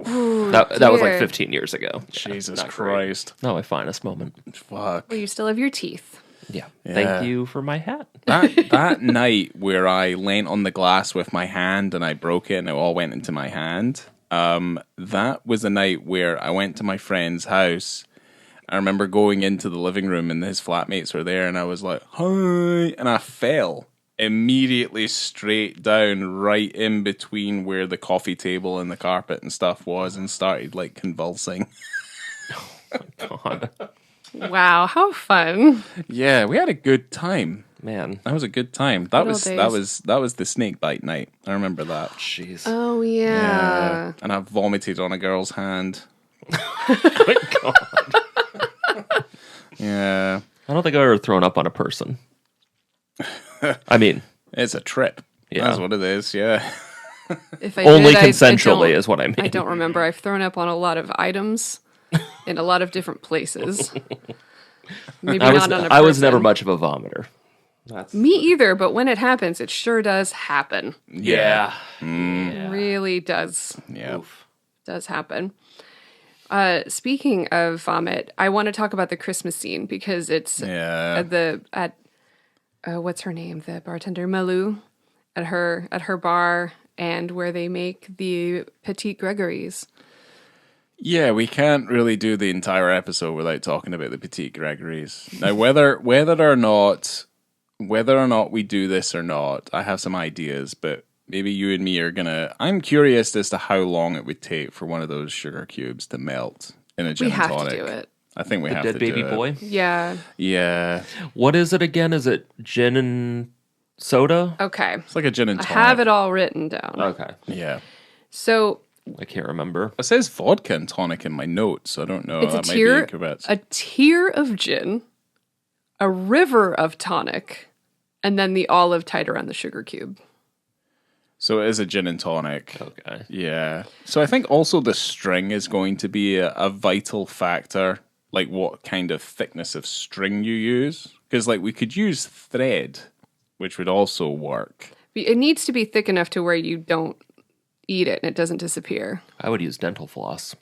Ooh, that was like 15 years ago. Jesus Christ. Not my finest moment. Fuck. Well, you still have your teeth. Yeah. Thank you for my hat. That night where I leant on the glass with my hand and I broke it and it all went into my hand, that was the night where I went to my friend's house. I remember going into the living room and his flatmates were there and I was like, hi, and I fell immediately straight down right in between where the coffee table and the carpet and stuff was and started like convulsing. Oh my God. Wow, how fun. Yeah, we had a good time. Man. That was a good time. That was the snake bite night. I remember that. Jeez. Oh, yeah. And I vomited on a girl's hand. Good God. Yeah. I don't think I've ever thrown up on a person. I mean, it's a trip. Yeah. That's what it is, yeah. If I only did, consensually is what I mean. I don't remember. I've thrown up on a lot of items in a lot of different places. Maybe not on a person. I was never much of a vomiter. Me either, but when it happens, it sure does happen. Yeah. It really does. Yeah. Does happen. Speaking of vomit, I want to talk about the Christmas scene because it's at what's her name? The bartender Malou at her bar and where they make the Petit Gregories. Yeah, we can't really do the entire episode without talking about the Petit Gregories. Now, whether or not we do this or not, I have some ideas, but maybe you and me are gonna. I'm curious as to how long it would take for one of those sugar cubes to melt in a gin and tonic. We have to do it. I think we have to Dead baby do boy? it. Yeah. Yeah. What is it again? Is it gin and soda? Okay. It's like a gin and tonic. I have it all written down. Okay. Yeah. So I can't remember. It says vodka and tonic in my notes, so I don't know. it's That might be incorrect. a tier of gin, a river of tonic, and then the olive tied around the sugar cube. So it is a gin and tonic. Okay. Yeah. So I think also the string is going to be a vital factor, like what kind of thickness of string you use. Because like we could use thread, which would also work. It needs to be thick enough to where you don't eat it and it doesn't disappear. I would use dental floss.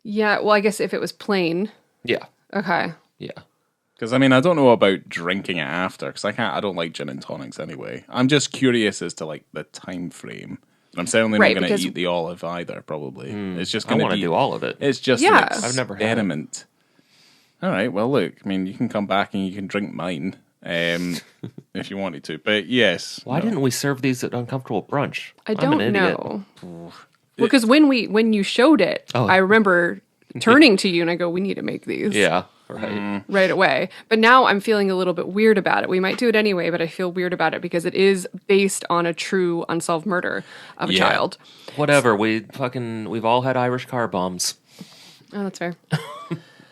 Yeah, well, I guess if it was plain, Yeah. Okay. Yeah. Because, I mean, I don't know about drinking it after, because I don't like gin and tonics anyway. I'm just curious as to, like, the time frame. I'm certainly not going to eat the olive either, probably. It's just I going to want to do all of it. It's just Yeah. an I've never had it. experiment. All right, well, look, I mean, you can come back and you can drink mine if you wanted to. But, yes. Why didn't we serve these at Uncomfortable Brunch? I I'm an don't idiot. know. Because when you showed it, I remember turning to you and I go, we need to make these. Yeah, right. Right away. But now I'm feeling a little bit weird about it. We might do it anyway, but I feel weird about it because it is based on a true unsolved murder of a child. Whatever. We've all had Irish car bombs. Oh, that's fair.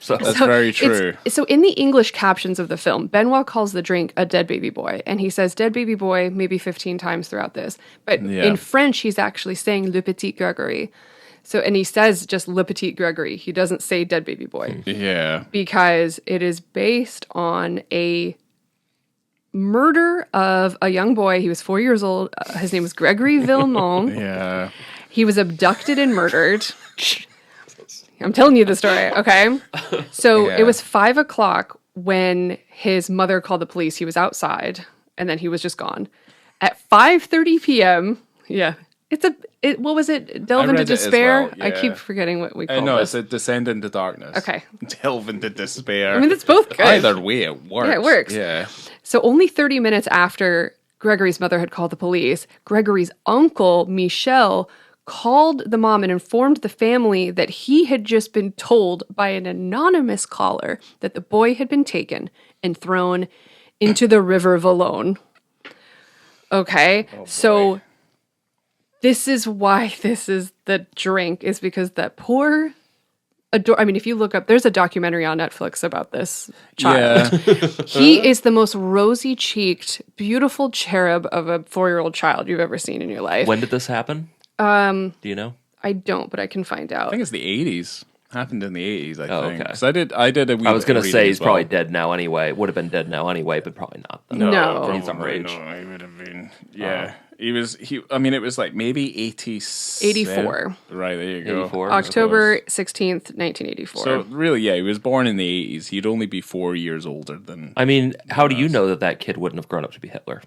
That's very true. So in the English captions of the film, Benoit calls the drink a dead baby boy. And he says dead baby boy maybe 15 times throughout this. But in French, he's actually saying le petit Gregory. So, and he says just le petit Gregory. He doesn't say dead baby boy. Yeah. Because it is based on a murder of a young boy. He was 4 years old. His name was Gregory Villemont. Yeah. He was abducted and murdered. I'm telling you the story, okay? So it was 5 o'clock when his mother called the police. He was outside, and then he was just gone. At 5:30 p.m., what was it? Delve into Despair? Well, yeah. I keep forgetting what we call it. No, it's a Descend into Darkness. Okay. Delve into Despair. I mean, it's both good. Either way, it works. Yeah, it works. Yeah. So only 30 minutes after Gregory's mother had called the police, Gregory's uncle, Michel, called the mom and informed the family that he had just been told by an anonymous caller that the boy had been taken and thrown into the river Valone. Okay, so this is why this is the drink, is because that poor... I mean, if you look up, there's a documentary on Netflix about this child. Yeah. He is the most rosy-cheeked, beautiful cherub of a 4-year-old child you've ever seen in your life. When did this happen? Do you know? I don't, but I can find out. I think it's the 80s. Happened in the 80s, I think. Okay. So I did a wee I was going to say he's well. probably dead now anyway. Would have been dead now anyway, but probably not. Though. No. He's on rage. No, he would have been. Yeah. I mean, it was like maybe 87. 84. Right, there you go. 84. October 16th, 1984. So really, yeah, he was born in the 80s. He'd only be 4 years older than... I mean, how do you know that kid wouldn't have grown up to be Hitler?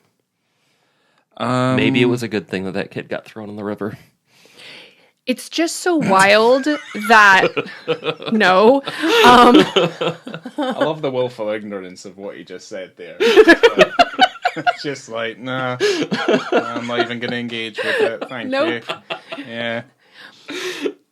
Maybe it was a good thing that kid got thrown in the river. It's just so wild that... No. I love the willful ignorance of what he just said there. It's just like, nah, I'm not even going to engage with it. Thank you. Yeah.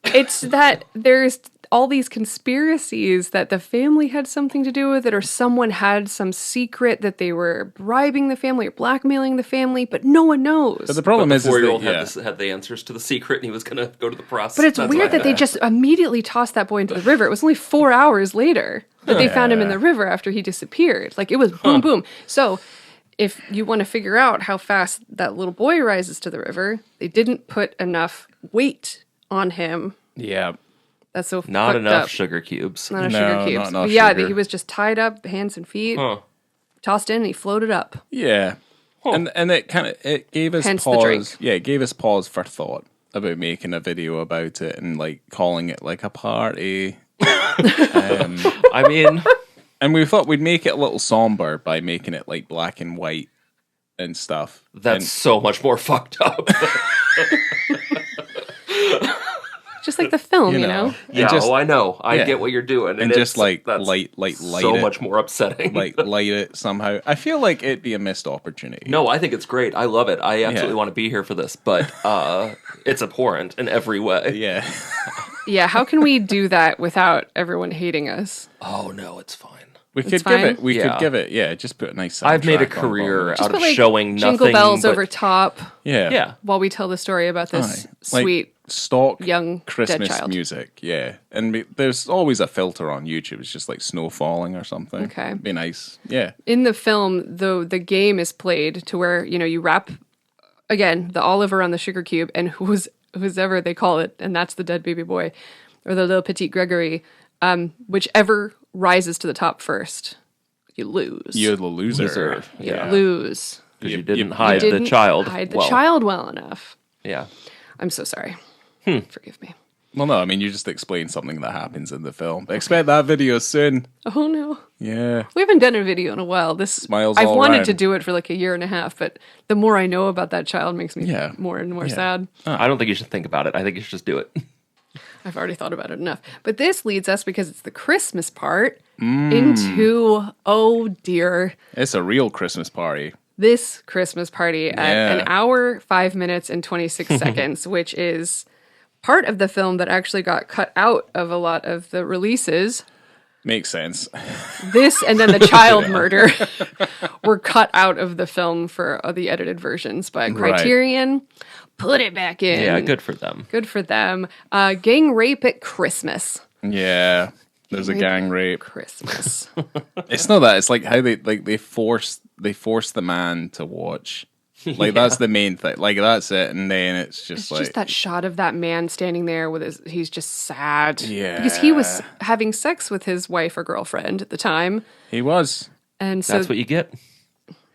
It's that there's all these conspiracies that the family had something to do with it, or someone had some secret that they were bribing the family or blackmailing the family, but no one knows. But the problem is the 4-year-old that, had the answers to the secret, and he was going to go to the process. But it's weird that they just immediately tossed that boy into the river. It was only 4 hours later that they found him in the river after he disappeared. Like, it was boom, boom. So if you want to figure out how fast that little boy rises to the river, they didn't put enough weight on him. Yeah. That's so not fucked enough up. sugar cubes. Not enough No, sugar cubes. not enough But yeah, sugar. he was just tied up, hands and feet, tossed in, and he floated up. Yeah. And it gave us Hence the pause. drink. Yeah, it gave us pause for thought about making a video about it and like calling it like a party. I mean, And we thought we'd make it a little somber by making it like black and white and stuff. that's so much more fucked up. Just like the film, you know? Yeah, just, I know. I yeah. get what you're doing. And just like that's light so it. much more upsetting. Like light it somehow. I feel like it'd be a missed opportunity. No, I think it's great. I love it. I absolutely want to be here for this, but it's abhorrent in every way. Yeah. Yeah, how can we do that without everyone hating us? Oh no, it's fine. We It's could fine? give it, just put a nice I've made a soundtrack on career it. out of Put, like, showing nothing Jingle bells but, over top Yeah. Yeah. while we tell the story about this Like, sweet stock young Christmas dead child. music, yeah. And there's always a filter on YouTube. It's just like snow falling or something. Okay. It'd be nice. Yeah. In the film, though, the game is played to where, you wrap, again, the olive around the sugar cube, and whoever they call it, and that's the dead baby boy, or the little petit Gregory, whichever rises to the top first, you lose. You're the loser. You Yeah. lose. Because you You didn't hide Didn't the child. hide the well. child well enough. Yeah. I'm so sorry. Forgive me. Well, no, I mean, you just explain something that happens in the film. Expect that video soon. Oh no. Yeah. We haven't done a video in a while. Smiles I've all wanted round. to do it for like a year and a half, but the more I know about that child makes me more and more sad. I don't think you should think about it. I think you should just do it. I've already thought about it enough. But this leads us, because it's the Christmas part, into, oh dear, It's a real Christmas party. this Christmas party at Yeah. an hour, 5 minutes, and 26 seconds, which is part of the film that actually got cut out of a lot of the releases. Makes sense. This and then the child murder were cut out of the film for the edited versions, but Criterion put it back in. Yeah, good for them. Good for them. Gang rape at Christmas. Yeah. There's a gang rape. Christmas. It's not that. It's like how they force the man to watch. Like that's the main thing. Like that's it, and then it's just It's like just that shot of that man standing there with he's just sad. Yeah. Because he was having sex with his wife or girlfriend at the time. he was. And so That's what you get.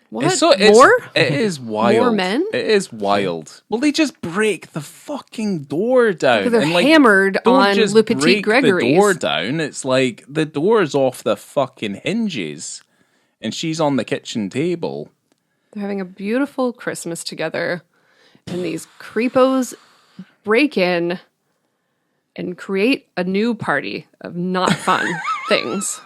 what? It's More? It is wild. More men? It is wild. Well, they just break the fucking door down. They're and, like, hammered don't on just Le Petit break Gregory's. the door down. It's like the door's off the fucking hinges, and she's on the kitchen table. They're having a beautiful Christmas together. And these creepos break in and create a new party of not fun things.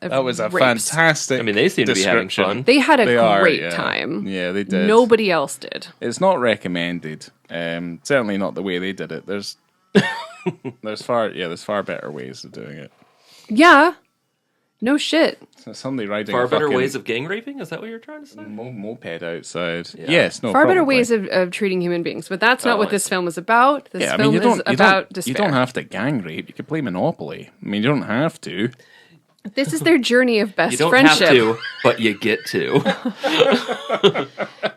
Of That was a rapes. fantastic. I mean, they seem to be having description. fun. They had a They are, great yeah. time. Yeah, they did. Nobody else did. It's not recommended. Certainly not the way they did it. There's far better ways of doing it. Yeah. No shit. So somebody riding Far a better fucking ways of gang raping? Is that what you're trying to say? moped outside. Yes, no. Far better probably. ways of treating human beings. But that's not Oh, what I this see. film is about. This Yeah, I film mean, you is don't about despair. you don't have to gang rape. You could play Monopoly. I mean, you don't have to. This is their journey of best You don't friendship. have to, but you get to.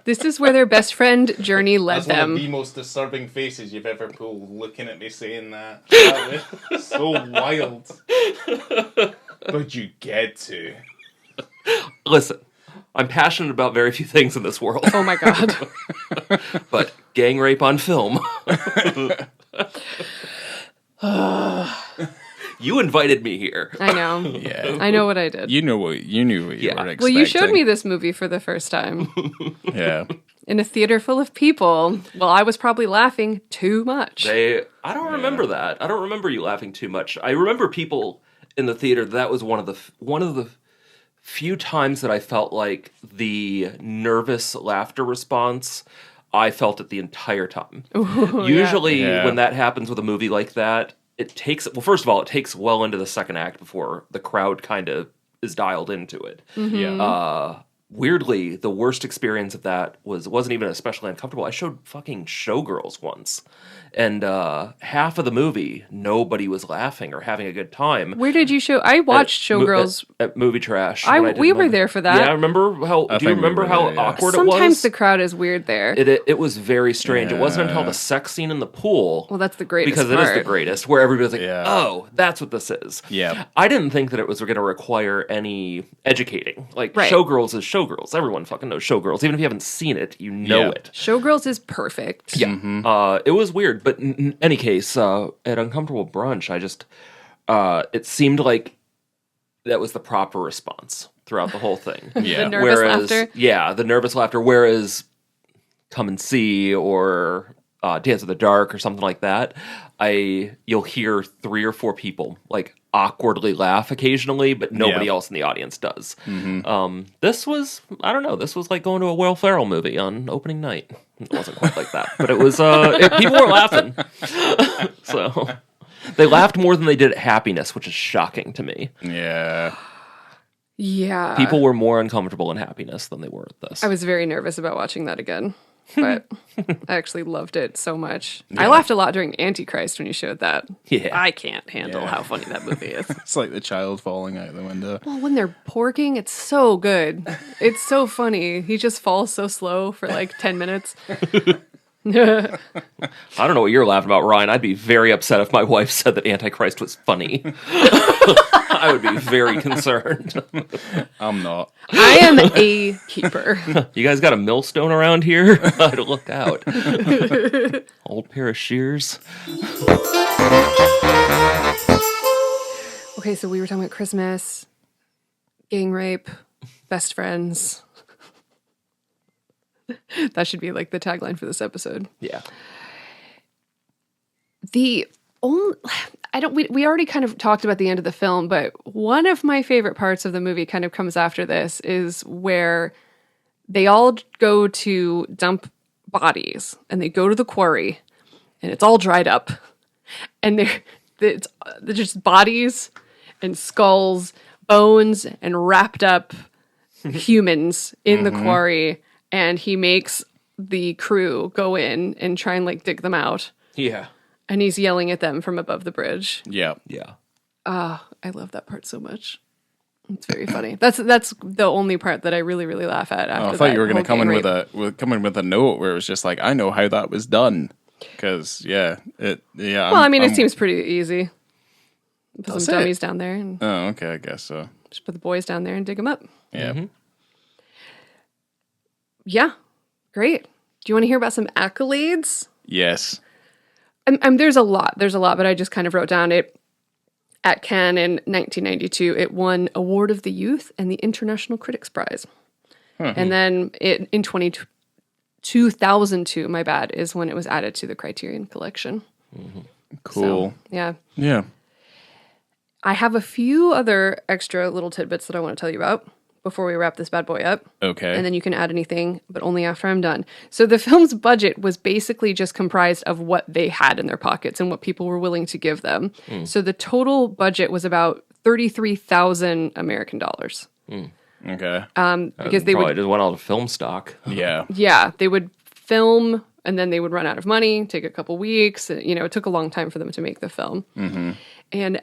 This is where their best friend journey led them. most disturbing faces you've ever pulled. Looking at me saying that, that was so wild. But you get to. Listen, I'm passionate about very few things in this world, Oh my god. but gang rape on film. You invited me here. I know. Yeah, I know what I did. you knew what you were expecting. Well, you showed me this movie for the first time Yeah, in a theater full of people. Well, I was probably laughing too much. I don't remember that. I don't remember you laughing too much. I remember people in the theater. That was one of the few times that I felt like the nervous laughter response. I felt it the entire time. Usually, Yeah. when that happens with a movie like that, it takes first of all, it takes well into the second act before the crowd kind of is dialed into it. yeah. Weirdly, the worst experience of that wasn't even especially uncomfortable. I showed fucking Showgirls once, and half of the movie, nobody was laughing or having a good time. Where did you show? I watched Showgirls. At Movie Trash. I- when I did we were Movie- there for that. Yeah, I remember how. I Do you think we remember were how there, yeah. awkward it was? Sometimes the crowd is weird there. It was very strange. It wasn't until Yeah. the sex scene in the pool. Well, that's the greatest because it is the part. greatest, where everybody's like, Yeah. "Oh, that's what this is." Yeah. I didn't think that it was going to require any educating. Like Right. Showgirls is Showgirls. Everyone fucking knows Showgirls. Even if you haven't seen it, you know Yeah. it. Showgirls is perfect. Yeah. It was weird, but in any case, at Uncomfortable Brunch, I just it seemed like that was the proper response throughout the whole thing. Yeah. The nervous laughter. Yeah, the nervous laughter. Whereas Come and See or Dance in the Dark or something like that, you'll hear 3 or 4 people like awkwardly laugh occasionally, but nobody Yeah. else in the audience does. This was, I don't know, this was like going to a Will Ferrell movie on opening night. It wasn't quite like that, but it was, people were laughing. So they laughed more than they did at Happiness, which is shocking to me. Yeah. Yeah. People were more uncomfortable in Happiness than they were at this. I was very nervous about watching that again, but I actually loved it so much. I laughed a lot during Antichrist when you showed that. Yeah. I can't handle Yeah. how funny that movie is. It's like the child falling out the window. Well, when they're porking, it's so good. It's so funny. He just falls so slow for like 10 minutes. I don't know what you're laughing about, Ryan. I'd be very upset if my wife said that Antichrist was funny. I would be very concerned. I'm not. I am a keeper. You guys got a millstone around here? I'd look out. Old pair of shears. Okay, so we were talking about Christmas, gang rape, best friends. That should be like the tagline for this episode. Yeah. The only, we already kind of talked about the end of the film, but one of my favorite parts of the movie kind of comes after this is where they all go to dump bodies and they go to the quarry and it's all dried up and they're just bodies and skulls, bones and wrapped up humans in the quarry. And he makes the crew go in and try and like dig them out. Yeah. And he's yelling at them from above the bridge. Yeah. Yeah. I love that part so much. It's very funny. That's the only part that I really, really laugh at. After I thought you were going to whole come in gang rape. with a note where it was just like, I know how that was done. Because Well, I mean, it seems pretty easy. Put Does some it? dummies down there and Oh, okay, I guess so. just put the boys down there and dig them up. Yeah. Yeah, great. Do you want to hear about some accolades? Yes. There's a lot, but I just kind of wrote down it. At Cannes in 1992, it won Award of the Youth and the International Critics Prize. And then in 2002, my bad, is when it was added to the Criterion Collection. Cool. So, yeah. Yeah. I have a few other extra little tidbits that I want to tell you about before we wrap this bad boy up. Okay. And then you can add anything, but only after I'm done. So the film's budget was basically just comprised of what they had in their pockets and what people were willing to give them. So the total budget was about 33,000 American dollars. Okay. Because they Probably would, just went out of film stock. Yeah. yeah, they would film and then they would run out of money, take a couple weeks. You know, it took a long time for them to make the film. And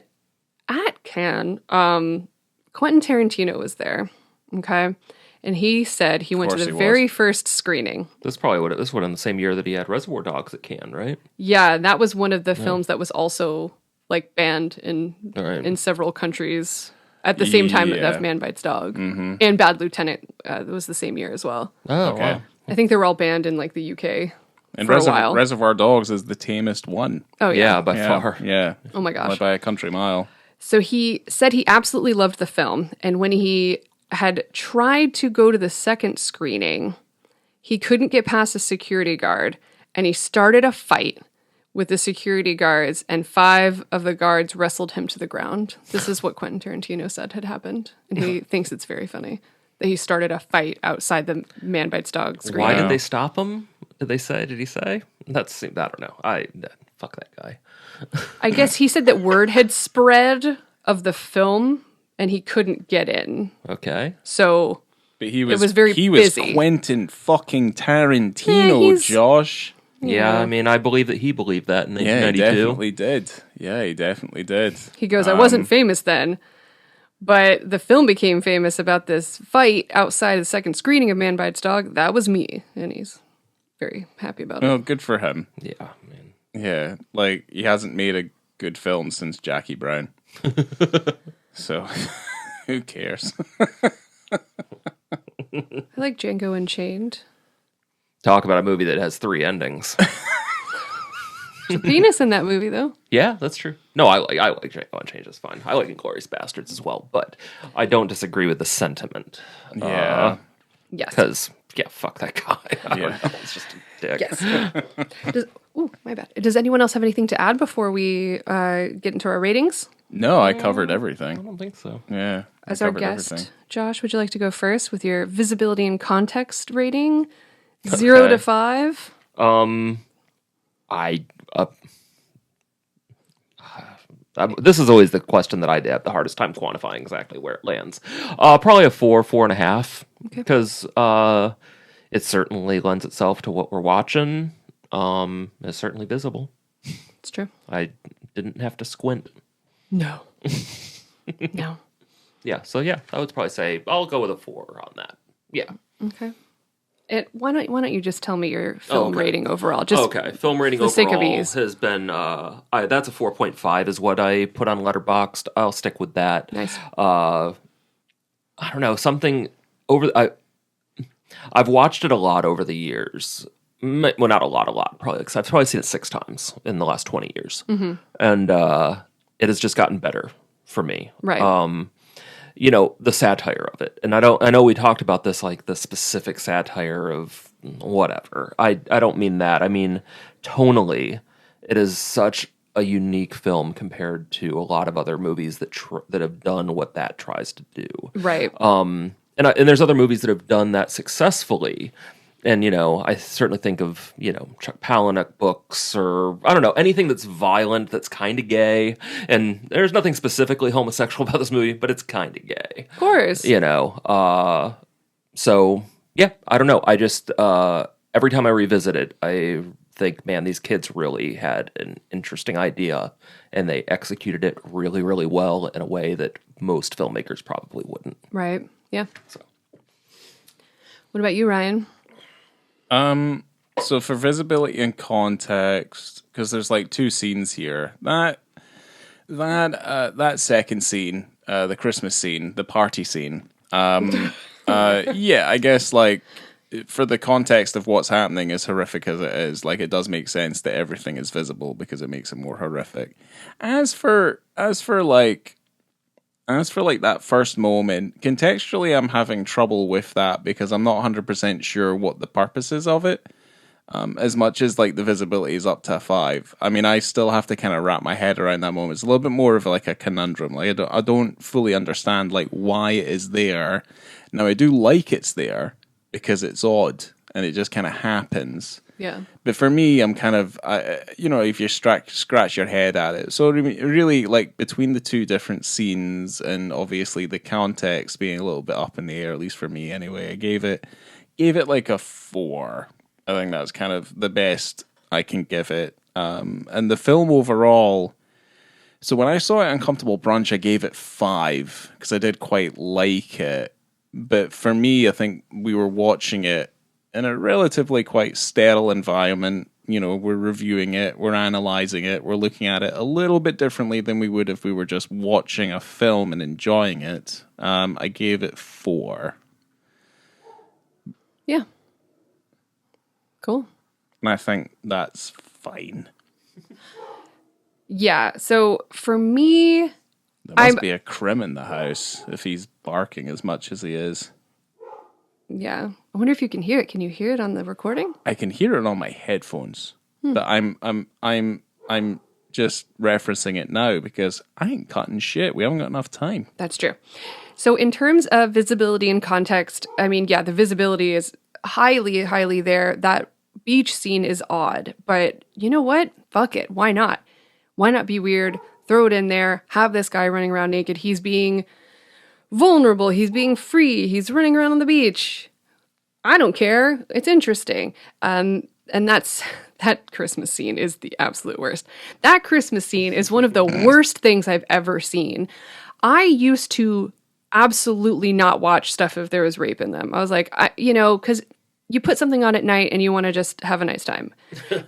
at Cannes, Quentin Tarantino was there. Okay. And he said he went to course the he very was. first screening. This would in the same year that he had Reservoir Dogs at Cannes, right? Yeah, that was one of the films that was also like banned in Right. in several countries at the same time Yeah. of Man Bites Dog. And Bad Lieutenant was the same year as well. Oh, Okay. wow. I think they were all banned in like the UK And for a while. Reservoir Dogs is the tamest one. Oh yeah. Yeah, by far. Yeah. Oh my gosh. By a country mile. So he said he absolutely loved the film, and when he had tried to go to the second screening, he couldn't get past a security guard, and he started a fight with the security guards, and 5 of the guards wrestled him to the ground. This is what Quentin Tarantino said had happened, and he thinks it's very funny that he started a fight outside the Man Bites Dog screening. Why did they stop him? Did he say? I don't know. Fuck that guy. I guess he said that word had spread of the film, and he couldn't get in. Okay. So But he was very he was busy. Quentin fucking Tarantino, he's- Josh. Yeah, I mean, I believe that he believed that in Yeah, he 1992. definitely did. Yeah, he definitely did. he goes, I wasn't famous then, but the film became famous about this fight outside the second screening of Man Bites Dog. That was me. And he's very happy about it. Oh, good for him. Yeah, man. Yeah, like he hasn't made a good film since Jackie Brown. So, who cares? I like Django Unchained. Talk about a movie that has 3 endings. There's a penis in that movie, though. Yeah, that's true. No, I like Django Unchained. It's fine. I like Inglourious Bastards as well, but I don't disagree with the sentiment. Yeah. Yes. Because, fuck that guy. I don't Yeah. know. It's just a dick. Yes. My bad. Does anyone else have anything to add before we get into our ratings? No, I covered I everything. don't think so. Yeah. As I our covered guest, everything. Josh, would you like to go first with your visibility and context rating? 0 to 5? This is always the question that I have the hardest time quantifying exactly where it lands. Probably a 4.5, because it certainly lends itself to what we're watching. It's certainly visible. It's true. I didn't have to squint. No. No. Yeah, so I would probably say I'll go with a 4 on that. Yeah. Okay. Why don't you just tell me your film rating overall? Just okay, film rating for the sake of overall ease. has been that's a 4.5 is what I put on Letterboxd. I'll stick with that. Nice. I don't know, something I've watched it a lot over the years. Well, not a lot, probably, because I've probably seen it 6 times in the last 20 years. Mm-hmm. And it has just gotten better for me. Right. The satire of it. And I know we talked about this, like the specific satire of whatever. I don't mean that. I mean, tonally, it is such a unique film compared to a lot of other movies that have done what that tries to do. Right. And there's other movies that have done that successfully. And, I certainly think of, Chuck Palahniuk books or, I don't know, anything that's violent, that's kind of gay. And there's nothing specifically homosexual about this movie, but it's kind of gay. Of course. So, yeah, I don't know. I just, every time I revisit it, I think, man, these kids really had an interesting idea. And they executed it really, really well in a way that most filmmakers probably wouldn't. Right. Yeah. So. What about you, Ryan? So for visibility and context, because there's like 2 scenes here. That second scene, the Christmas scene, the party scene. Yeah, I guess like for the context of what's happening, as horrific as it is, like it does make sense that everything is visible because it makes it more horrific. As for that first moment, contextually, I'm having trouble with that because I'm not 100% sure what the purpose is of it. As much as like the visibility is up to a 5, I mean, I still have to kind of wrap my head around that moment. It's a little bit more of like a conundrum. Like I don't fully understand like why it is there. Now I do like it's there because it's odd and it just kind of happens. Yeah. But for me, I'm kind of, if you scratch your head at it. So really, like, between the 2 different scenes and obviously the context being a little bit up in the air, at least for me anyway, I gave it like a 4. I think that's kind of the best I can give it. And the film overall, so when I saw it Uncomfortable Brunch, I gave it 5 because I did quite like it. But for me, I think we were watching it in a relatively quite sterile environment. We're reviewing it, we're analyzing it, we're looking at it a little bit differently than we would if we were just watching a film and enjoying it. I gave it 4. Yeah. Cool. And I think that's fine. Yeah, so for me... There must be a crim in the house if he's barking as much as he is. Yeah. I wonder if you can hear it. Can you hear it on the recording? I can hear it on my headphones. But I'm just referencing it now because I ain't cutting shit. We haven't got enough time. That's true. So in terms of visibility and context, I mean, yeah, the visibility is highly, highly there. That beach scene is odd, but you know what? Fuck it. Why not? Why not be weird? Throw it in there. Have this guy running around naked. He's being vulnerable. He's being free. He's running around on the beach. I don't care. It's interesting. And that Christmas scene is the absolute worst. That Christmas scene is one of the worst things I've ever seen. I used to absolutely not watch stuff if there was rape in them. I was like, because you put something on at night and you want to just have a nice time.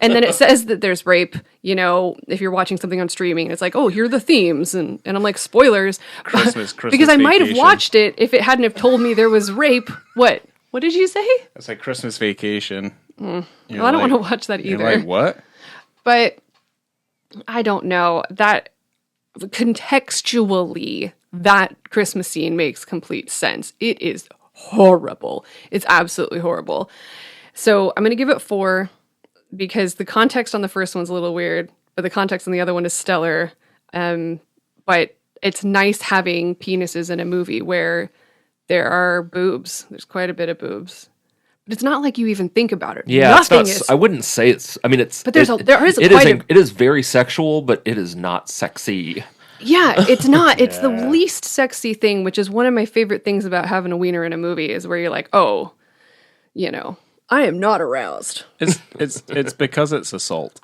And then it says that there's rape, if you're watching something on streaming, it's like, oh, here are the themes. And I'm like, spoilers. Christmas because I might have watched it if it hadn't have told me there was rape. What? What did you say? It's like Christmas Vacation. Well, I don't want to watch that either. You're like, what? But I don't know. That contextually, that Christmas scene makes complete sense. It is horrible. It's absolutely horrible. So I'm going to give it 4 because the context on the first one's a little weird, but the context on the other one is stellar. But it's nice having penises in a movie where there are boobs. There's quite a bit of boobs. But it's not like you even think about it. Yeah, Nothing is. I wouldn't say it's. I mean, it's. But it is very sexual, but it is not sexy. Yeah, it's not. It's the least sexy thing, which is one of my favorite things about having a wiener in a movie is where you're like, oh, I am not aroused. It's because it's assault.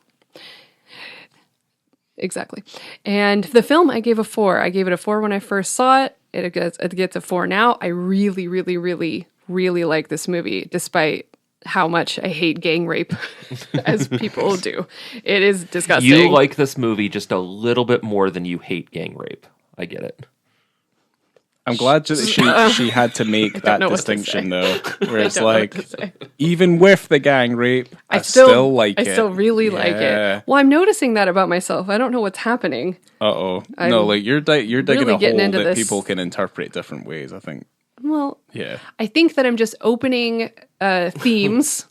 Exactly. And the film, I gave a 4. I gave it a 4 when I first saw it. It gets a 4 now. I really, really, really, really like this movie, despite how much I hate gang rape, as people do. It is disgusting. You like this movie just a little bit more than you hate gang rape. I get it. I'm glad that she had to make that distinction, though, where it's like, even with the gang rape, I still like it. I still really like it. Well, I'm noticing that about myself. I don't know what's happening. Uh-oh. No, like, you're digging really a hole that this. people can interpret different ways, I think. Well, yeah. I think that I'm just opening themes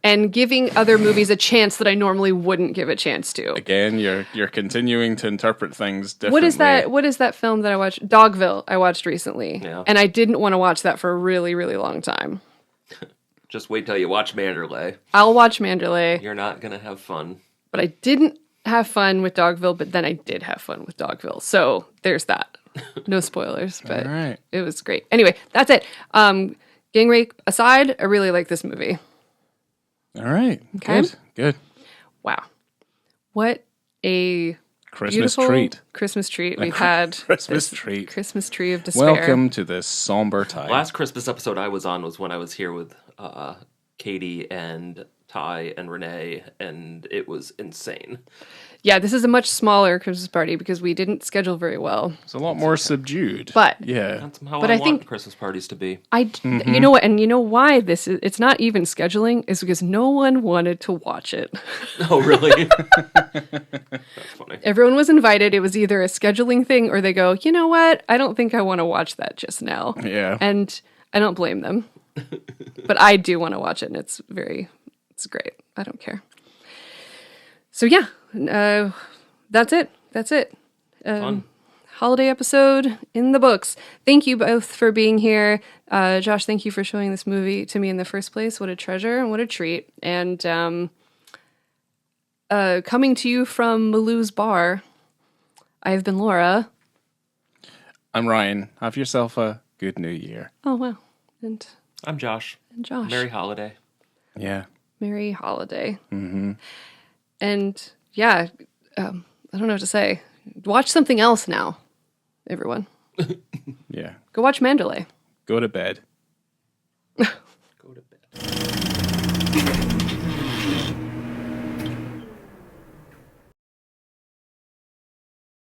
and giving other movies a chance that I normally wouldn't give a chance to. Again, you're continuing to interpret things differently. What is that film that I watched? Dogville, I watched recently. Yeah. And I didn't want to watch that for a really, really long time. Just wait till you watch Manderley. I'll watch Manderley. You're not going to have fun. But I didn't have fun with Dogville, but then I did have fun with Dogville. So there's that. No spoilers, but It was great. Anyway, that's it. Gang rape aside, I really like this movie. All right. Okay. Good. Wow. What a Christmas treat. Christmas treat we've had. Christmas treat. Christmas tree of despair. Welcome to this somber time. Last Christmas episode I was on was when I was here with Katie and Ty and Renee, and it was insane. Yeah, this is a much smaller Christmas party because we didn't schedule very well. It's a lot more subdued. But yeah, that's how I want Christmas parties to be. You know what? And you know why this is? It's not even scheduling. It's because no one wanted to watch it. Oh, really? That's funny. Everyone was invited. It was either a scheduling thing or they go, you know what? I don't think I want to watch that just now. Yeah. And I don't blame them. But I do want to watch it, and it's great. I don't care. So yeah, that's it. Fun. Holiday episode in the books. Thank you both for being here. Josh, thank you for showing this movie to me in the first place. What a treasure and what a treat. And coming to you from Malou's Bar, I have been Laura. I'm Ryan. Have yourself a good New Year. Oh, wow. And I'm Josh. Merry holiday. Yeah. Merry holiday. Mm-hmm. And yeah, I don't know what to say. Watch something else now, everyone. Yeah. Go watch Mandalay. Go to bed. Go to bed.